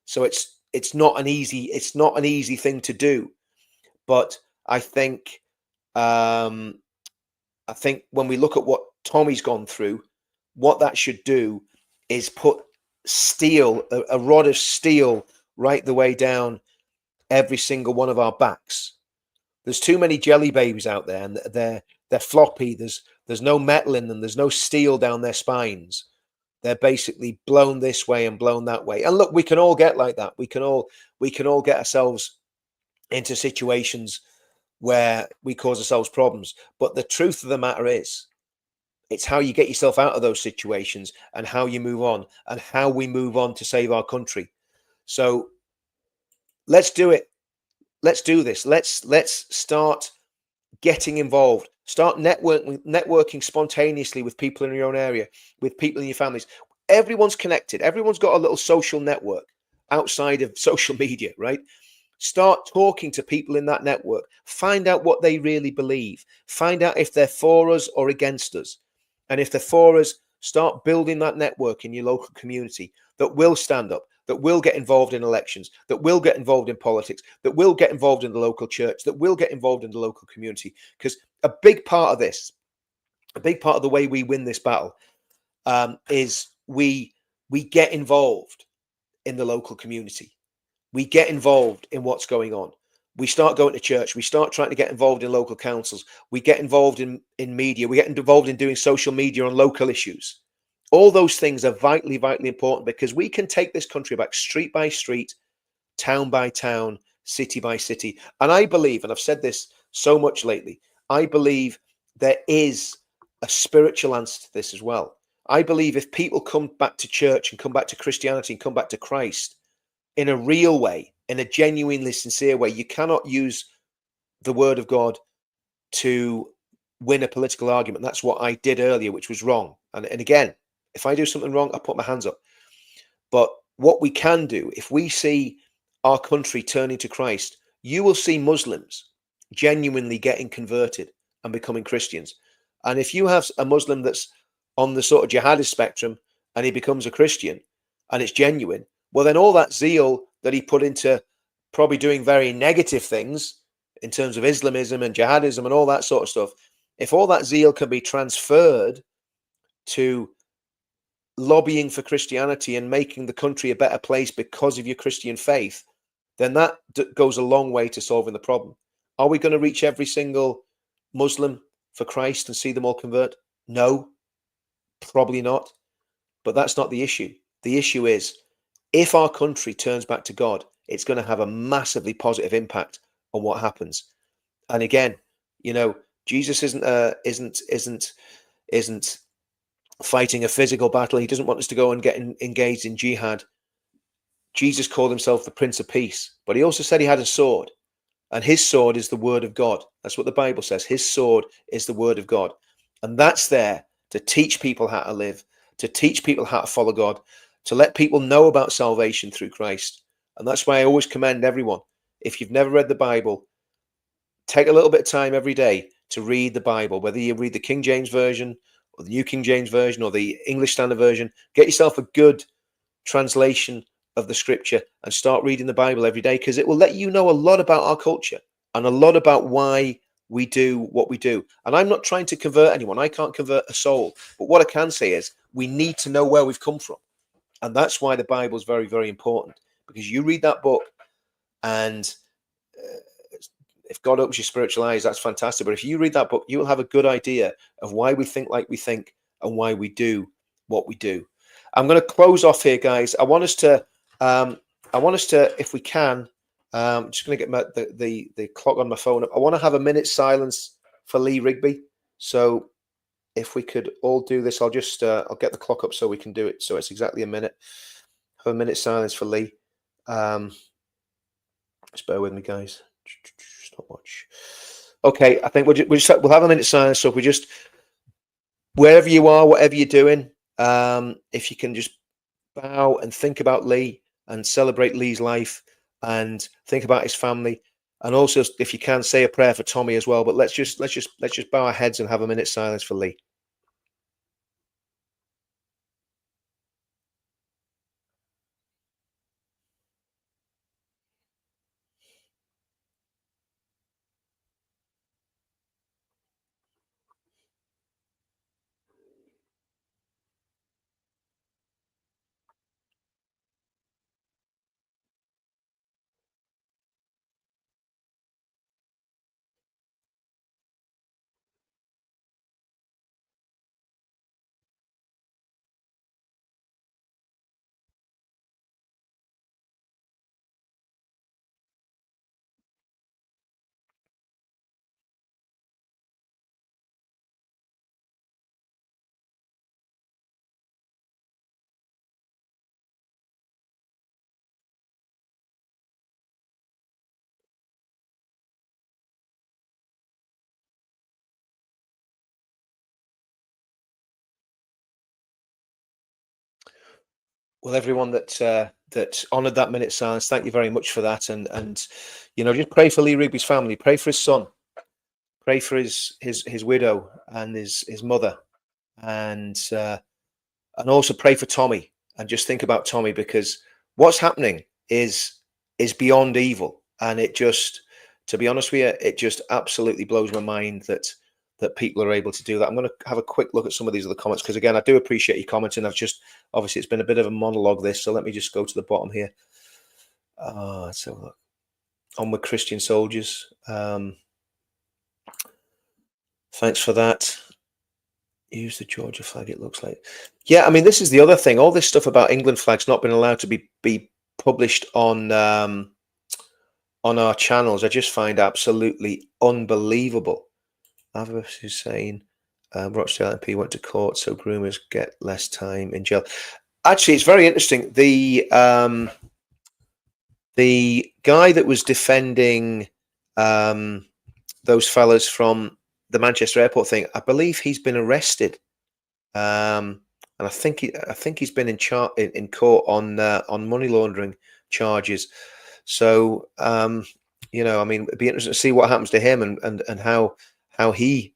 So it's not an easy thing to do. But I think when we look at what Tommy's gone through, what that should do is put a rod of steel right the way down every single one of our backs. There's too many jelly babies out there, and they're floppy. There's There's no metal in them. There's no steel down their spines. They're basically blown this way and blown that way. And look, we can all get like that. We can all get ourselves into situations where we cause ourselves problems. But the truth of the matter is, it's how you get yourself out of those situations and how you move on and how we move on to save our country. So let's do it. Let's do this. Let's start getting involved. Start networking spontaneously with people in your own area, with people in your families. Everyone's connected. Everyone's got a little social network outside of social media, right? Start talking to people in that network. Find out what they really believe. Find out if they're for us or against us. And if they're for us, start building that network in your local community that will stand up, that will get involved in elections, that will get involved in politics, that will get involved in the local church, that will get involved in the local community. Because a big part of this, a big part of the way we win this battle, is we get involved in the local community. We get involved in what's going on. We start going to church. We start trying to get involved in local councils. We get involved in media. We get involved in doing social media on local issues. All those things are vitally, vitally important because we can take this country back street by street, town by town, city by city. And I believe, and I've said this so much lately, I believe there is a spiritual answer to this as well. I believe if people come back to church and come back to Christianity and come back to Christ, in a real way, in a genuinely sincere way. You cannot use the word of God to win a political argument. That's what I did earlier, which was wrong. And again, if I do something wrong, I put my hands up. But what we can do, if we see our country turning to Christ, you will see Muslims genuinely getting converted and becoming Christians. And if you have a Muslim that's on the sort of jihadist spectrum and he becomes a Christian and it's genuine, well, then all that zeal that he put into probably doing very negative things in terms of Islamism and jihadism and all that sort of stuff, if all that zeal can be transferred to lobbying for Christianity and making the country a better place because of your Christian faith, then that goes a long way to solving the problem. Are we going to reach every single Muslim for Christ and see them all convert? No, probably not. But that's not the issue. The issue is if our country turns back to God, it's going to have a massively positive impact on what happens. And again, Jesus isn't fighting a physical battle. He doesn't want us to go and get engaged in jihad. Jesus called himself the Prince of Peace, but he also said he had a sword, and his sword is the word of God. That's what the Bible says. His sword is the word of God, and that's there to teach people how to live, to teach people how to follow God, to let people know about salvation through Christ. And that's why I always commend everyone, if you've never read the Bible, take a little bit of time every day to read the Bible, whether you read the King James Version or the New King James Version or the English Standard Version. Get yourself a good translation of the scripture and start reading the Bible every day, because it will let you know a lot about our culture and a lot about why we do what we do. And I'm not trying to convert anyone. I can't convert a soul. But what I can say is we need to know where we've come from. And that's why the Bible is very, very important, because you read that book and if God opens your spiritual eyes, that's fantastic. But if you read that book, you will have a good idea of why we think like we think and why we do what we do. I'm going to close off here, guys. I want us to, if we can, I'm just going to get the clock on my phone up. I want to have a minute's silence for Lee Rigby. So if we could all do this, I'll just, I'll get the clock up so we can do it. So it's exactly a minute. Have a minute's silence for Lee. Just bear with me, guys. Not much. Okay, I think we'll have a minute's silence. So if we just, wherever you are, whatever you're doing, if you can just bow and think about Lee and celebrate Lee's life and think about his family, and also if you can say a prayer for Tommy as well. But let's just bow our heads and have a minute's silence for Lee. Well, everyone that honoured that minute silence, thank you very much for that. And just pray for Lee Rigby's family, pray for his son, pray for his widow and his mother, and also pray for Tommy. And just think about Tommy, because what's happening is beyond evil, and it just, to be honest with you, it just absolutely blows my mind that people are able to do that. I'm going to have a quick look at some of these other comments, because again, I do appreciate you commenting. Obviously it's been a bit of a monologue this, so let me just go to the bottom here. So on with Christian soldiers. Thanks for that. Use the Georgia flag, it looks like. Yeah, I mean, this is the other thing. All this stuff about England flags not being allowed to be published on our channels, I just find absolutely unbelievable. Avos is saying Rochdale MP went to court, so groomers get less time in jail. Actually, it's very interesting. The guy that was defending those fellas from the Manchester airport thing, I believe he's been arrested, and I think he's been in court on money laundering charges. So I mean, it'd be interesting to see what happens to him and how he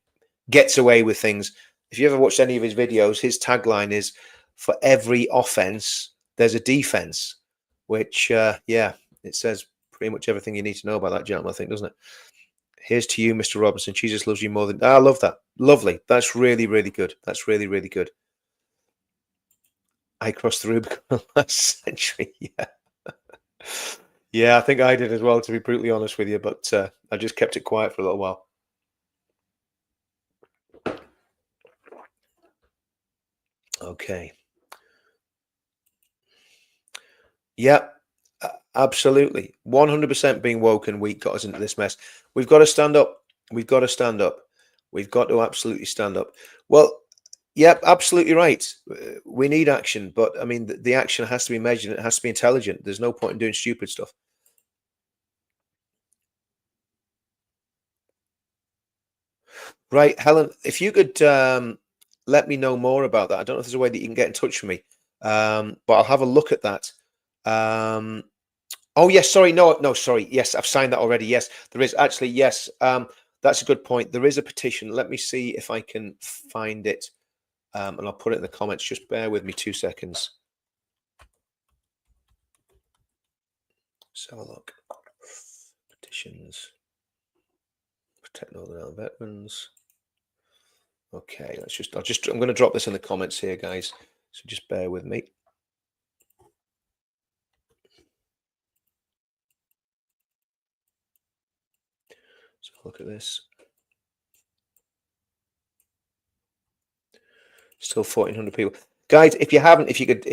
gets away with things. If you ever watched any of his videos, his tagline is, "For every offense, there's a defense," which it says pretty much everything you need to know about that gentleman, I think, doesn't it? Here's to you, Mr. Robinson. Jesus loves you more than... I love that. Lovely. That's really, really good. That's really, really good. I crossed the Rubicon last century. Yeah. Yeah, I think I did as well, to be brutally honest with you, but I just kept it quiet for a little while. Okay. Yeah, absolutely. 100% being woke and weak got us into this mess. We've got to stand up. We've got to stand up. We've got to absolutely stand up. Well, yep, absolutely right. We need action, but I mean, the action has to be measured. It has to be intelligent. There's no point in doing stupid stuff. Right, Helen, if you could let me know more about that. I don't know if there's a way that you can get in touch with me, but I'll have a look at that. Oh, yes, sorry. No, sorry. Yes, I've signed that already. Yes, there is actually. Yes, that's a good point. There is a petition. Let me see if I can find it, and I'll put it in the comments. Just bear with me 2 seconds. Let's have a look. Petitions. Protect Northern Ireland veterans. Okay, I'm going to drop this in the comments here, guys. So just bear with me. So look at this. Still 1,400 people, guys. If you haven't, if you could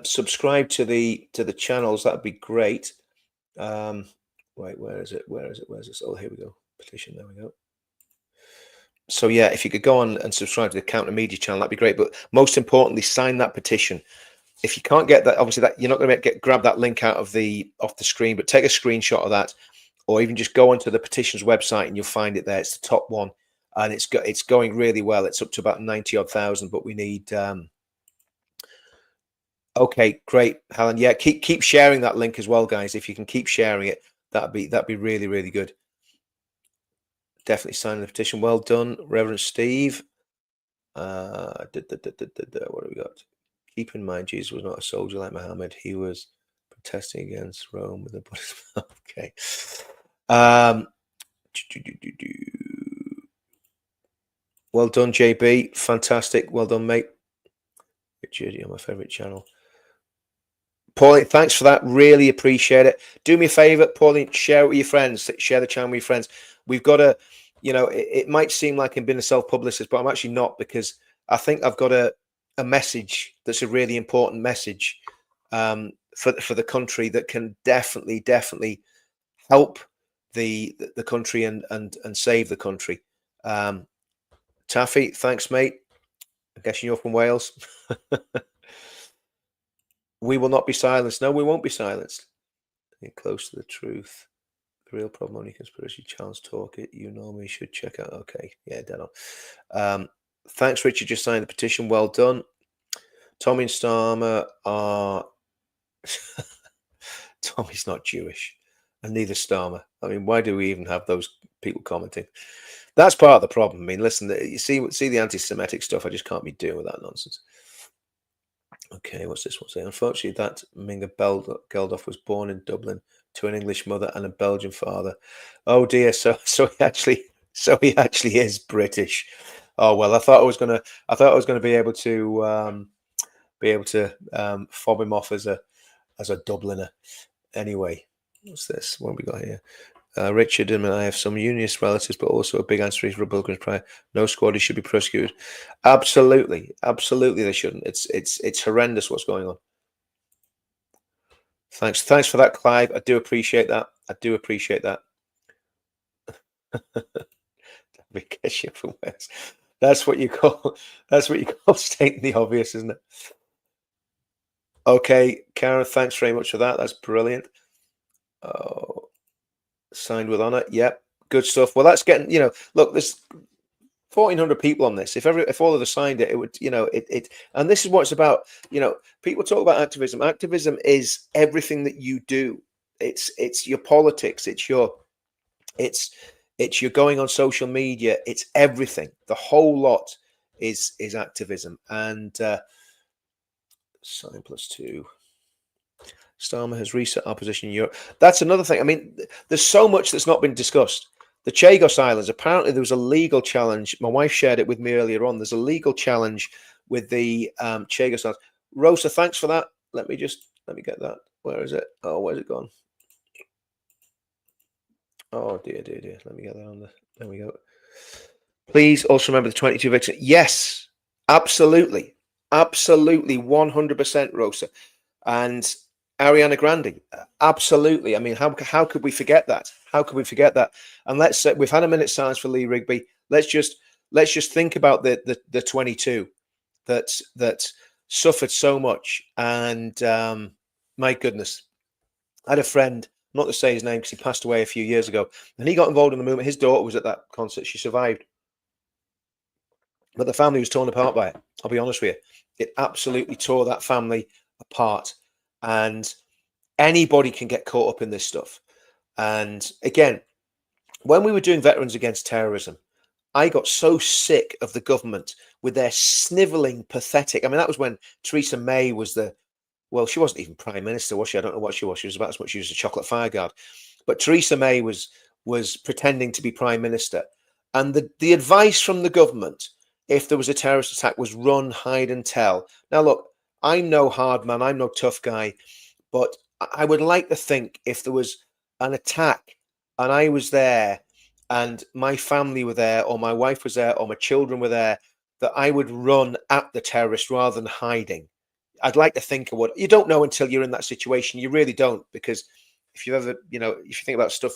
subscribe to the channels, that'd be great. Wait, where is it? Where's this? Oh, here we go. Petition. There we go. So yeah, if you could go on and subscribe to the Counter Media channel, that'd be great. But most importantly, sign that petition. If you can't get that, obviously that you're not going to grab that link out of the screen, but take a screenshot of that, or even just go onto the petitions website and you'll find it there. It's the top one, and it's going really well. It's up to about 90-odd thousand, but we need. Okay, great, Helen. Yeah, keep sharing that link as well, guys. If you can keep sharing it, that'd be really, really good. Definitely signing the petition. Well done, Reverend Steve. What do we got? Keep in mind, Jesus was not a soldier like Muhammad. He was protesting against Rome with a okay. Well done, JB. Fantastic. Well done, mate. Richard, you're my favorite channel. Pauline, thanks for that. Really appreciate it. Do me a favor, Pauline, share it with your friends. Share the channel with your friends. We've got to, it might seem like I'm being a self-publicist, but I'm actually not, because I think I've got a message that's a really important message for the country that can definitely help the country and save the country. Taffy, thanks, mate. I'm guessing you're from Wales. We will not be silenced. No, we won't be silenced. Get close to the truth. The real problem, only conspiracy challenge talk it. You normally should check out. Okay, yeah, dead on. Thanks, Richard. Just signed the petition. Well done. Tommy and Starmer are. Tommy's not Jewish, and neither Starmer. I mean, why do we even have those people commenting? That's part of the problem. I mean, listen, you see the anti-Semitic stuff. I just can't be doing with that nonsense. Okay, what's this one saying? Unfortunately, that Minga Geldof was born in Dublin to an English mother and a Belgian father. Oh dear, so he actually is British. Oh well, I thought I was gonna be able to fob him off as a Dubliner. Anyway, what's this? What have we got here? Richard and I have some unionist relatives, but also a big anti-racist Republican prior. No squaddies should be prosecuted. Absolutely, absolutely, they shouldn't. It's horrendous what's going on. Thanks for that, Clive. I do appreciate that. I do appreciate that. From Wales. That's what you call stating the obvious, isn't it? Okay, Karen, thanks very much for that. That's brilliant. Oh, signed with honor. Yep, good stuff. Well, that's getting, look, there's 1,400 people on this. If all of us signed it, it would, and this is what it's about. People talk about activism. Activism is everything that you do. It's your politics. It's your going on social media. It's everything. The whole lot is activism. And sign +2. Starmer has reset our position in Europe. That's another thing. I mean, there's so much that's not been discussed. The Chagos Islands, apparently there was a legal challenge. My wife shared it with me earlier on. There's a legal challenge with the Chagos Islands. Rosa, thanks for that. Let me get that. Where is it? Oh, where's it gone? Oh, dear. Let me get that on there. There we go. Please also remember the 22 victims. Yes, absolutely. Absolutely. 100%, Rosa. And Ariana Grande, absolutely. I mean, how could we forget that? How could we forget that? And let's say we've had a minute's silence for Lee Rigby. Let's just think about the 22 that suffered so much. And my goodness, I had a friend, not to say his name because he passed away a few years ago, and he got involved in the movement. His daughter was at that concert. She survived, but the family was torn apart by it. I'll be honest with you. It absolutely tore that family apart. And anybody can get caught up in this stuff. And again, when we were doing Veterans Against Terrorism, I got so sick of the government with their sniveling, pathetic. I mean, that was when Theresa May was she wasn't even prime minister, was she? I don't know what she was. She was about as much as a chocolate fireguard. But Theresa May was pretending to be prime minister. And the advice from the government, if there was a terrorist attack, was run, hide and tell. Now, look, I'm no hard man. I'm no tough guy. But I would like to think if there was an attack and I was there and my family were there or my wife was there or my children were there, that I would run at the terrorist rather than hiding. I'd like to think of what you don't know until you're in that situation. You really don't, because if you ever, if you think about stuff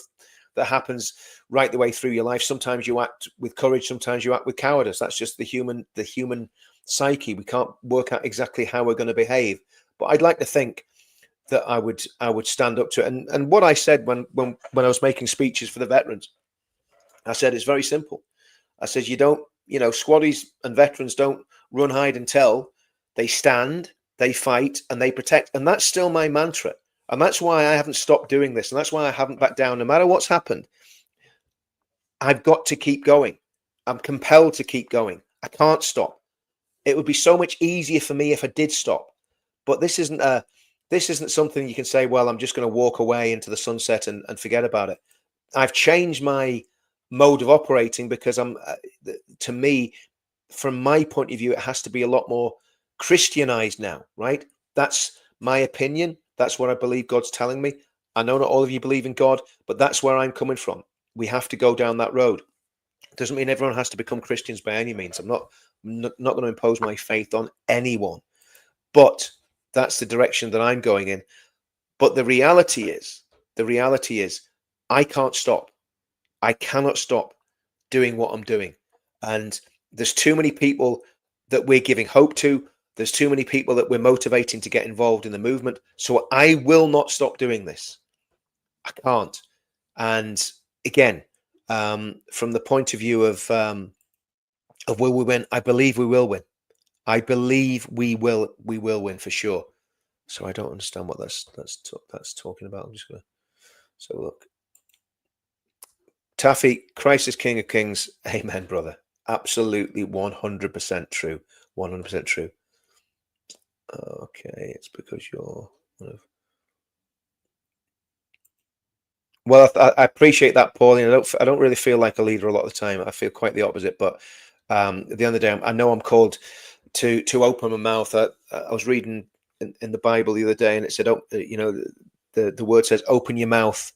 that happens right the way through your life, sometimes you act with courage, sometimes you act with cowardice. That's just the human psyche. We can't work out exactly how we're going to behave. But I'd like to think that I would stand up to it. And what I said when I was making speeches for the veterans, I said it's very simple. I said you don't, squaddies and veterans don't run, hide and tell. They stand, they fight, and they protect. And that's still my mantra. And that's why I haven't stopped doing this. And that's why I haven't backed down. No matter what's happened, I've got to keep going. I'm compelled to keep going. I can't stop. It would be so much easier for me if I did stop. But this isn't something you can say, well, I'm just going to walk away into the sunset and forget about it. I've changed my mode of operating because to me, from my point of view, it has to be a lot more Christianized now, right? That's my opinion. That's what I believe God's telling me. I know not all of you believe in God, but that's where I'm coming from. We have to go down that road. It doesn't mean everyone has to become Christians by any means. I'm not going to impose my faith on anyone, but that's the direction that I'm going in. But the reality is, I can't stop. I cannot stop doing what I'm doing. And there's too many people that we're giving hope to. There's too many people that we're motivating to get involved in the movement. So I will not stop doing this. I can't. And again, from the point of view of will we win? I believe we will win. I believe we will win for sure. So I don't understand what that's talking about. I'm just gonna look. Taffy, Christ is King of Kings. Amen, brother. Absolutely 100% true. 100% true. Okay, it's because you're one of... Well, I appreciate that, Pauline. I don't really feel like a leader a lot of the time. I feel quite the opposite. But at the end of the day, I know I'm called to open my mouth. I was reading in the Bible the other day, and it said, "Oh, you know, the word says, open your mouth,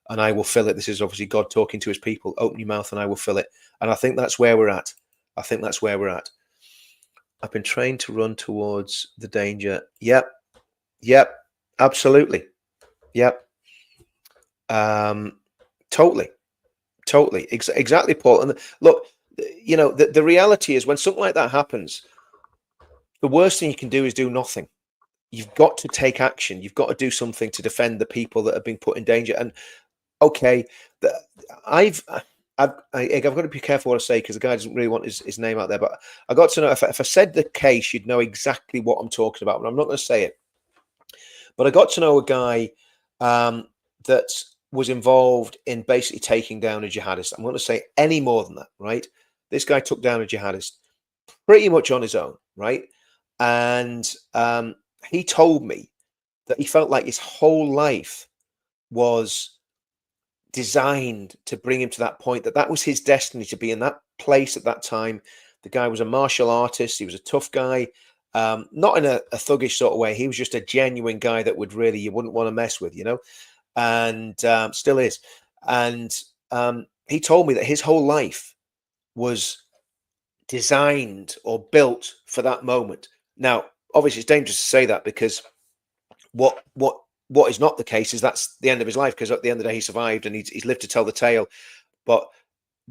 and I will fill it." This is obviously God talking to His people. Open your mouth, and I will fill it. And I think that's where we're at. I think that's where we're at. I've been trained to run towards the danger. Yep, absolutely. Yep. Totally, exactly, Paul. And look, you know, the reality is when something like that happens, the worst thing you can do is do nothing. You've got to take action. You've got to do something to defend the people that have been put in danger. And okay, I've got to be careful what I say because the guy doesn't really want his name out there. But I got to know if I said the case, you'd know exactly what I'm talking about. And I'm not going to say it. But I got to know a guy that was involved in basically taking down a jihadist. I'm going to say any more than that, right? This guy took down a jihadist pretty much on his own, right? And he told me that he felt like his whole life was designed to bring him to that point, that was his destiny, to be in that place at that time. The guy was a martial artist. He was a tough guy, not in a thuggish sort of way. He was just a genuine guy that would really, you wouldn't want to mess with, you know, and still is. And he told me that his whole life was designed or built for that moment. Now, obviously, it's dangerous to say that because what is not the case is that's the end of his life, because at the end of the day he survived and he's lived to tell the tale. But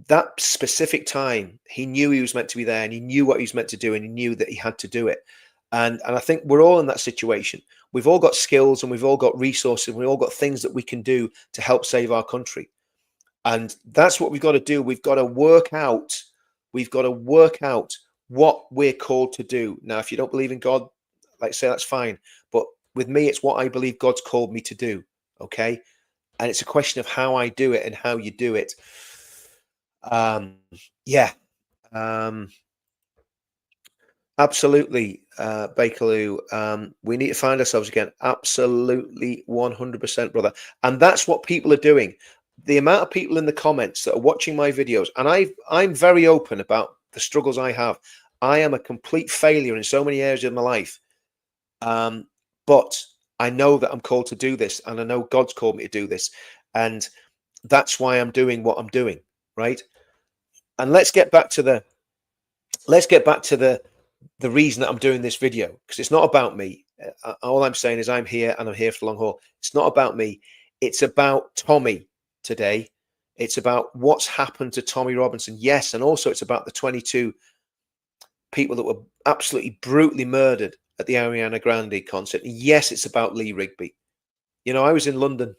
that specific time, he knew he was meant to be there, and he knew what he was meant to do, and he knew that he had to do it. And I think we're all in that situation. We've all got skills and we've all got resources and we've all got things that we can do to help save our country. And that's what we've got to do. We've got to work out what we're called to do. Now, if you don't believe in God, like I say, that's fine. But with me, it's what I believe God's called me to do. Okay. And it's a question of how I do it and how you do it. Yeah. Absolutely, Bakerloo. We need to find ourselves again. Absolutely, 100%, brother. And that's what people are doing. The amount of people in the comments that are watching my videos, and I'm very open about the struggles I have. I am a complete failure in so many areas of my life. But I know that I'm called to do this, and I know God's called me to do this. And that's why I'm doing what I'm doing, right? And let's get back to the reason that I'm doing this video, because it's not about me. All I'm saying is I'm here and I'm here for the long haul. It's not about me. It's about Tommy today. It's about what's happened to Tommy Robinson. Yes. And also it's about the 22 people that were absolutely brutally murdered at the Ariana Grande concert. And yes, it's about Lee Rigby. You know, I was in London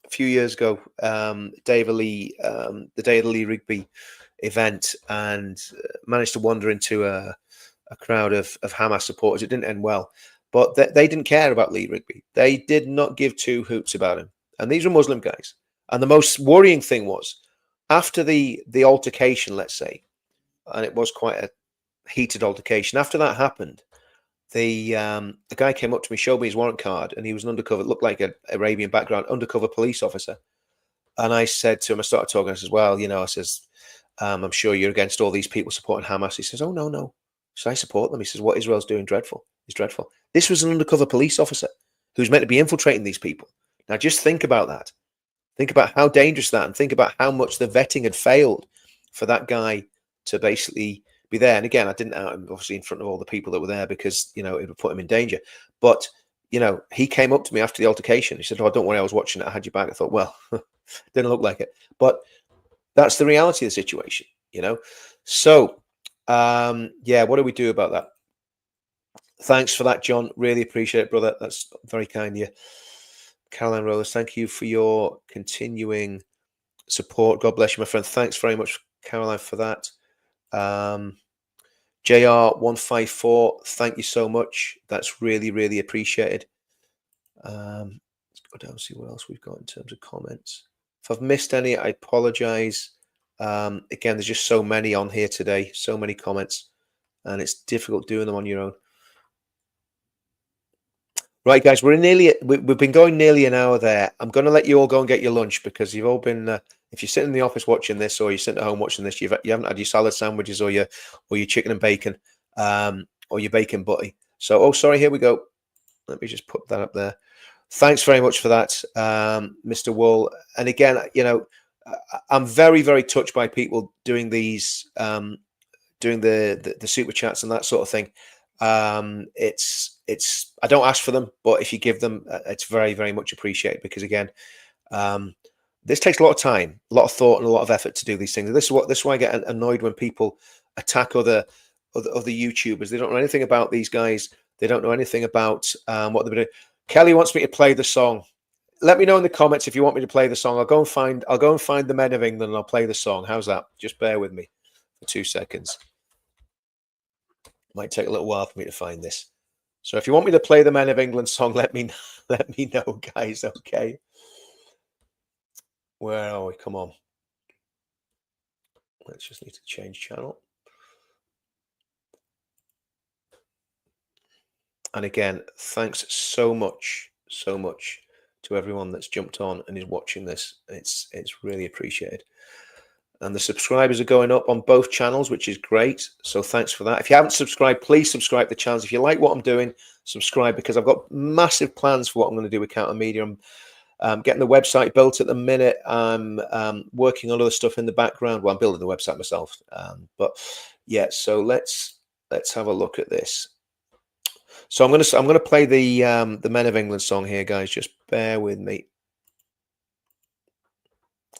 a few years ago, the day of the Lee Rigby event, and managed to wander into a crowd of Hamas supporters. It didn't end well, but they didn't care about Lee Rigby. They did not give two hoots about him. And these were Muslim guys. And the most worrying thing was, after the altercation, let's say, and it was quite a heated altercation, after that happened, the guy came up to me, showed me his warrant card, and he was an undercover, looked like an Arabian background, undercover police officer. And I said to him, I started talking, I says, well, you know, I says, I'm sure you're against all these people supporting Hamas. He says, oh, no. So I support them. He says, what Israel's doing dreadful. It's dreadful. This was an undercover police officer who's meant to be infiltrating these people. Now, just think about that. Think about how dangerous that, and think about how much the vetting had failed for that guy to basically be there. And again, I didn't out him, obviously, in front of all the people that were there, because, you know, it would put him in danger. But, you know, he came up to me after the altercation. He said, oh, don't worry, I was watching it. I had your back. I thought, well, didn't look like it. But that's the reality of the situation, you know? So, yeah, what do we do about that? Thanks for that, John. Really appreciate it, brother. That's very kind of you. Caroline Rose, thank you for your continuing support. God bless you, my friend. Thanks very much, Caroline, for that. JR154, thank you so much. That's really, really appreciated. Let's go down and see what else we've got in terms of comments. If I've missed any, I apologize. Again, there's just so many on here today, so many comments, and it's difficult doing them on your own. Right, guys, we've been going nearly an hour there. I'm going to let you all go and get your lunch because you've all been. If you're sitting in the office watching this, or you're sitting at home watching this, you haven't had your salad sandwiches or your chicken and bacon, or your bacon butty. So, oh, sorry, here we go. Let me just put that up there. Thanks very much for that, Mr. Wool. And again, you know, I'm very, very touched by people doing these, doing the super chats and that sort of thing. It's I don't ask for them, but if you give them, it's very, very much appreciated because again, this takes a lot of time, a lot of thought, and a lot of effort to do these things. This is why I get annoyed when people attack other YouTubers. They don't know anything about these guys. They don't know anything about what they're doing. Kelly wants me to play the song. Let me know in the comments if you want me to play the song. I'll go and find the Men of England and I'll play the song. How's that? Just bear with me for 2 seconds. Might take a little while for me to find this. So if you want me to play the Men of England song, let me know, guys. Okay. Where are we? Come on. Let's just need to change channel. And again, thanks so much to everyone that's jumped on and is watching this. It's really appreciated. And the subscribers are going up on both channels, which is great. So thanks for that. If you haven't subscribed, please subscribe to the channels. If you like what I'm doing, subscribe because I've got massive plans for what I'm going to do with Counter Media. I'm getting the website built at the minute. I'm working on other stuff in the background. Well, I'm building the website myself. But yeah, so let's have a look at this. So I'm going to play the Men of England song here, guys. Just bear with me.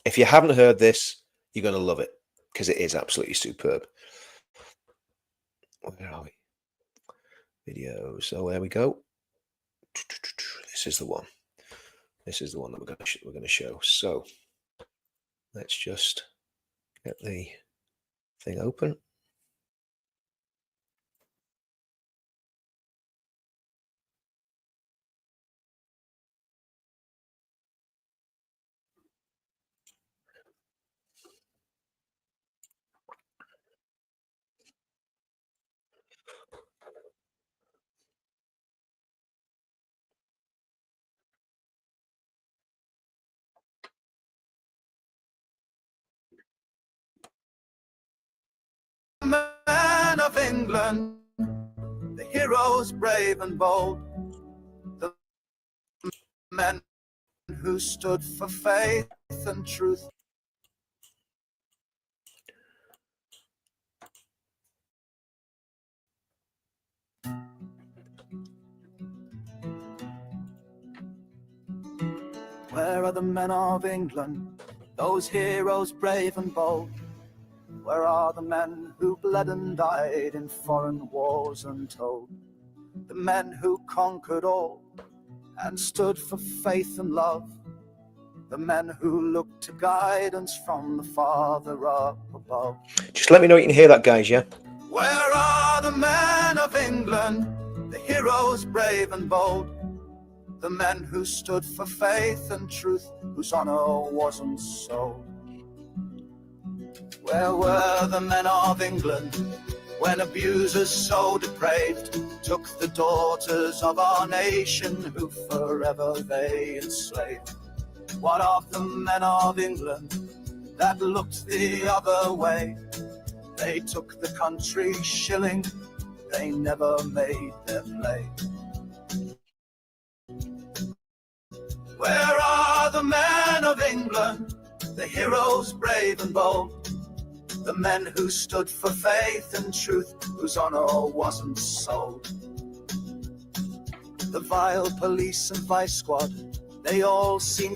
If you haven't heard this, you're going to love it because it is absolutely superb. Where are we? Videos. So there we go. This is the one. This is the one that we're going to show. So let's just get the thing open. Men of England, the heroes brave and bold, the men who stood for faith and truth. Where are the men of England, those heroes brave and bold? Where are the men who bled and died in foreign wars untold? The men who conquered all and stood for faith and love. The men who looked to guidance from the Father up above. Just let me know you can hear that, guys, yeah? Where are the men of England, the heroes brave and bold? The men who stood for faith and truth, whose honor wasn't sold. Where were the men of England when abusers so depraved took the daughters of our nation who forever they enslaved? What of the men of England that looked the other way? They took the country shilling, they never made their play. Where are the men of England, the heroes brave and bold? The men who stood for faith and truth, whose honor wasn't sold. The vile police and vice squad, they all seem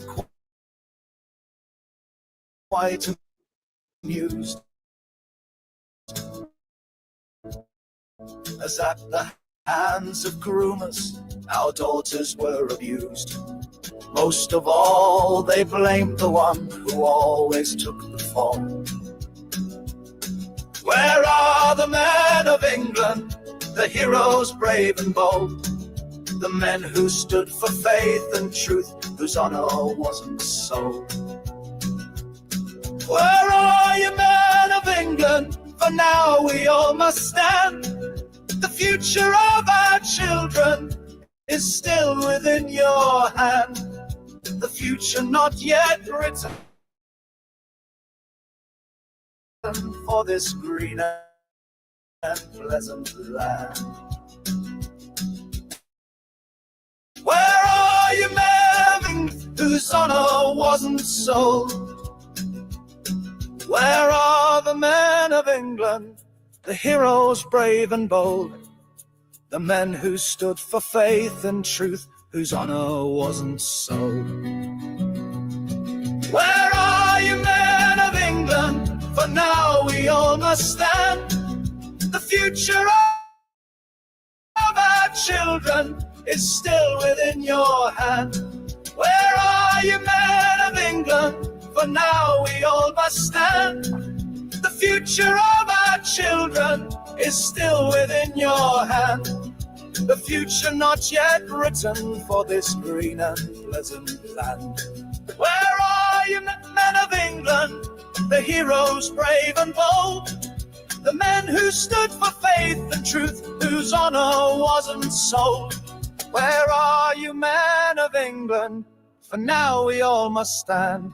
quite amused as at the hands of groomers our daughters were abused. Most of all, they blamed the one who always took the fall. Where are the men of England, the heroes brave and bold, the men who stood for faith and truth, whose honour wasn't sold? Where are you, men of England? For now we all must stand. The future of our children is still within your hand. The future not yet written for this green and pleasant land. Where are you, men whose honour wasn't sold? Where are the men of England, the heroes brave and bold, the men who stood for faith and truth, whose honour wasn't sold? Where are you, men of England? For now we all must stand. The future of our children is still within your hand. Where are you, men of England? For now we all must stand. The future of our children is still within your hand. The future not yet written for this green and pleasant land. Where are you, men of England, the heroes brave and bold, the men who stood for faith and truth, whose honour wasn't sold? Where are you, men of England? For now we all must stand.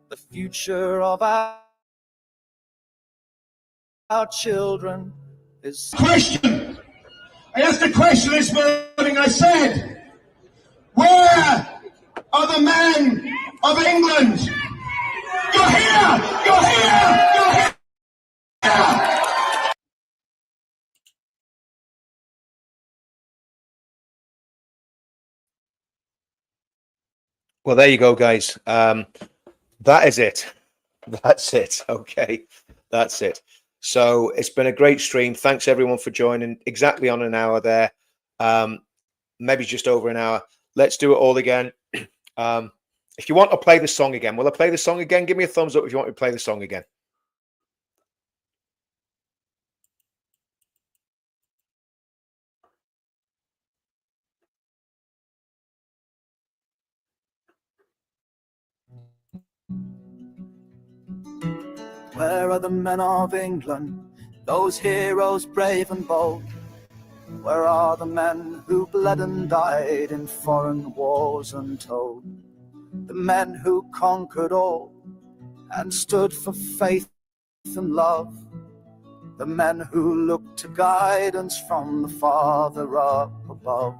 The future of our children is... Question! I asked a question this morning. I said, where are the men of England? You're here! You're here! You're here! Well, there you go, guys. That is it. That's it. Okay. That's it. So it's been a great stream. Thanks everyone for joining. Exactly on an hour there. Maybe just over an hour. Let's do it all again. If you want to play the song again, will I play the song again? Give me a thumbs up if you want me to play the song again. Where are the men of England, those heroes brave and bold? Where are the men who bled and died in foreign wars untold? The men who conquered all and stood for faith and love, the men who looked to guidance from the Father up above.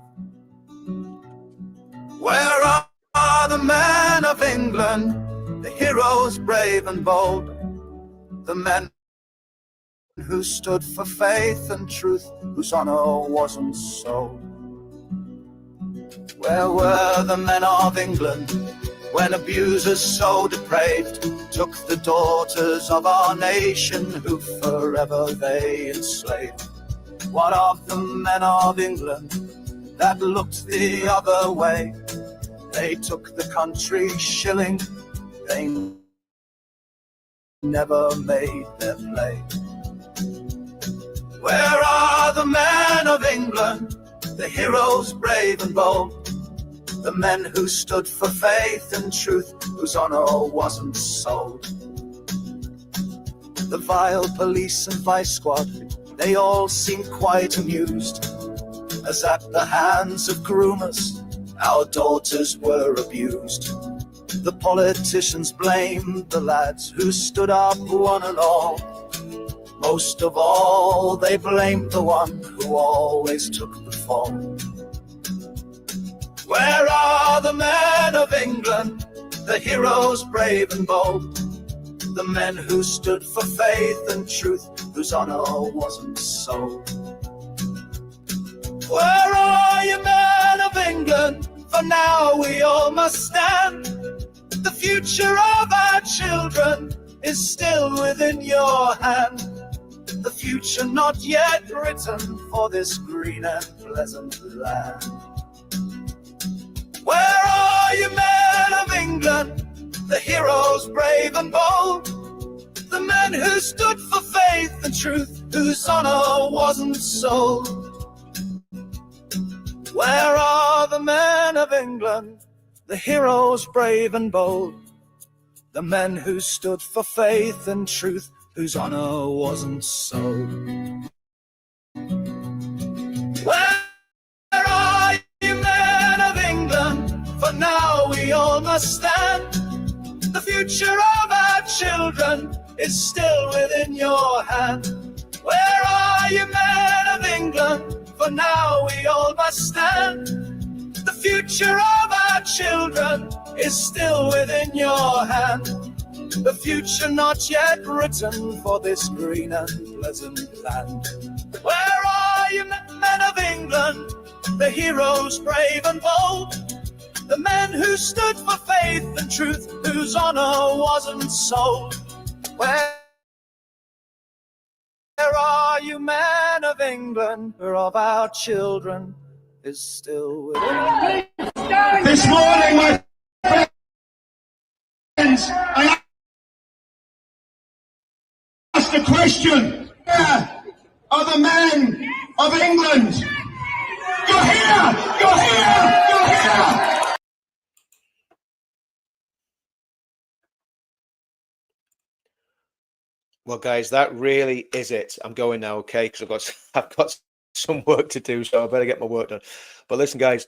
Where are the men of England, the heroes brave and bold, the men who stood for faith and truth, whose honour wasn't sold? Where were the men of England when abusers so depraved took the daughters of our nation, who forever they enslaved? What of the men of England that looked the other way? They took the country shilling, they never made their play. Where are the men of England, the heroes brave and bold, the men who stood for faith and truth, whose honour wasn't sold? The vile police and vice squad, they all seemed quite amused, as at the hands of groomers our daughters were abused. The politicians blamed the lads who stood up one and all. Most of all, they blamed the one who always took the fall. Where are the men of England, the heroes brave and bold, the men who stood for faith and truth, whose honour wasn't sold? Where are you, men of England? For now we all must stand. The future of our children is still within your hand. The future not yet written for this green and pleasant land. Where are you, men of England, the heroes brave and bold, The men who stood for faith and truth, whose honor wasn't sold. Where are the men of England, the heroes brave and bold? The men who stood for faith and truth, whose honor wasn't sold. Where are you, men of England? For now we all must stand. The future of our children is still within your hand. Where are you, men of England? For now we all must stand. The future of our children is still within your hand. The future not yet written for this green and pleasant land. Where are you, men of England? The heroes brave and bold. The men who stood for faith and truth, whose honor wasn't sold. Where are you, men of England? Where of our children is still within. This morning, my friends, I asked the question, where are the men of England? You're here! You're here! You're here! Well, guys, that really is it. I'm going now, okay? Because I've got some work to do, so I better get my work done. But listen, guys,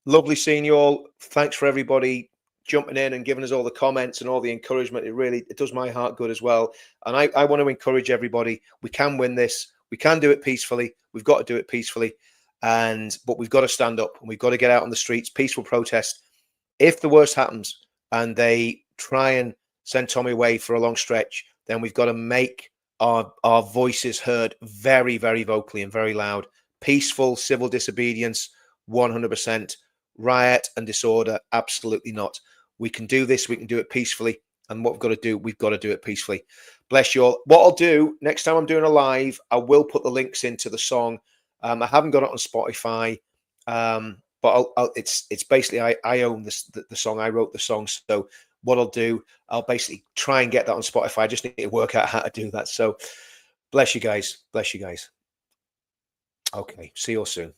lovely seeing you all. Thanks for everybody jumping in and giving us all the comments and all the encouragement. It does my heart good as well. And I want to encourage everybody. We can win this. We can do it peacefully. We've got to do it peacefully. But we've got to stand up and we've got to get out on the streets, peaceful protest. If the worst happens and they try and send Tommy away for a long stretch, then we've got to make our voices heard very, very vocally and very loud. Peaceful civil disobedience, 100%. Riot and disorder, absolutely not. We can do this. We can do it peacefully. And what we've got to do it peacefully. Bless you all. What I'll do, next time I'm doing a live, I will put the links into the song. I haven't got it on Spotify, but it's basically, I own the song. I wrote the song. So what I'll do, I'll basically try and get that on Spotify. I just need to work out how to do that. So bless you guys. Bless you guys. Okay. See you all soon.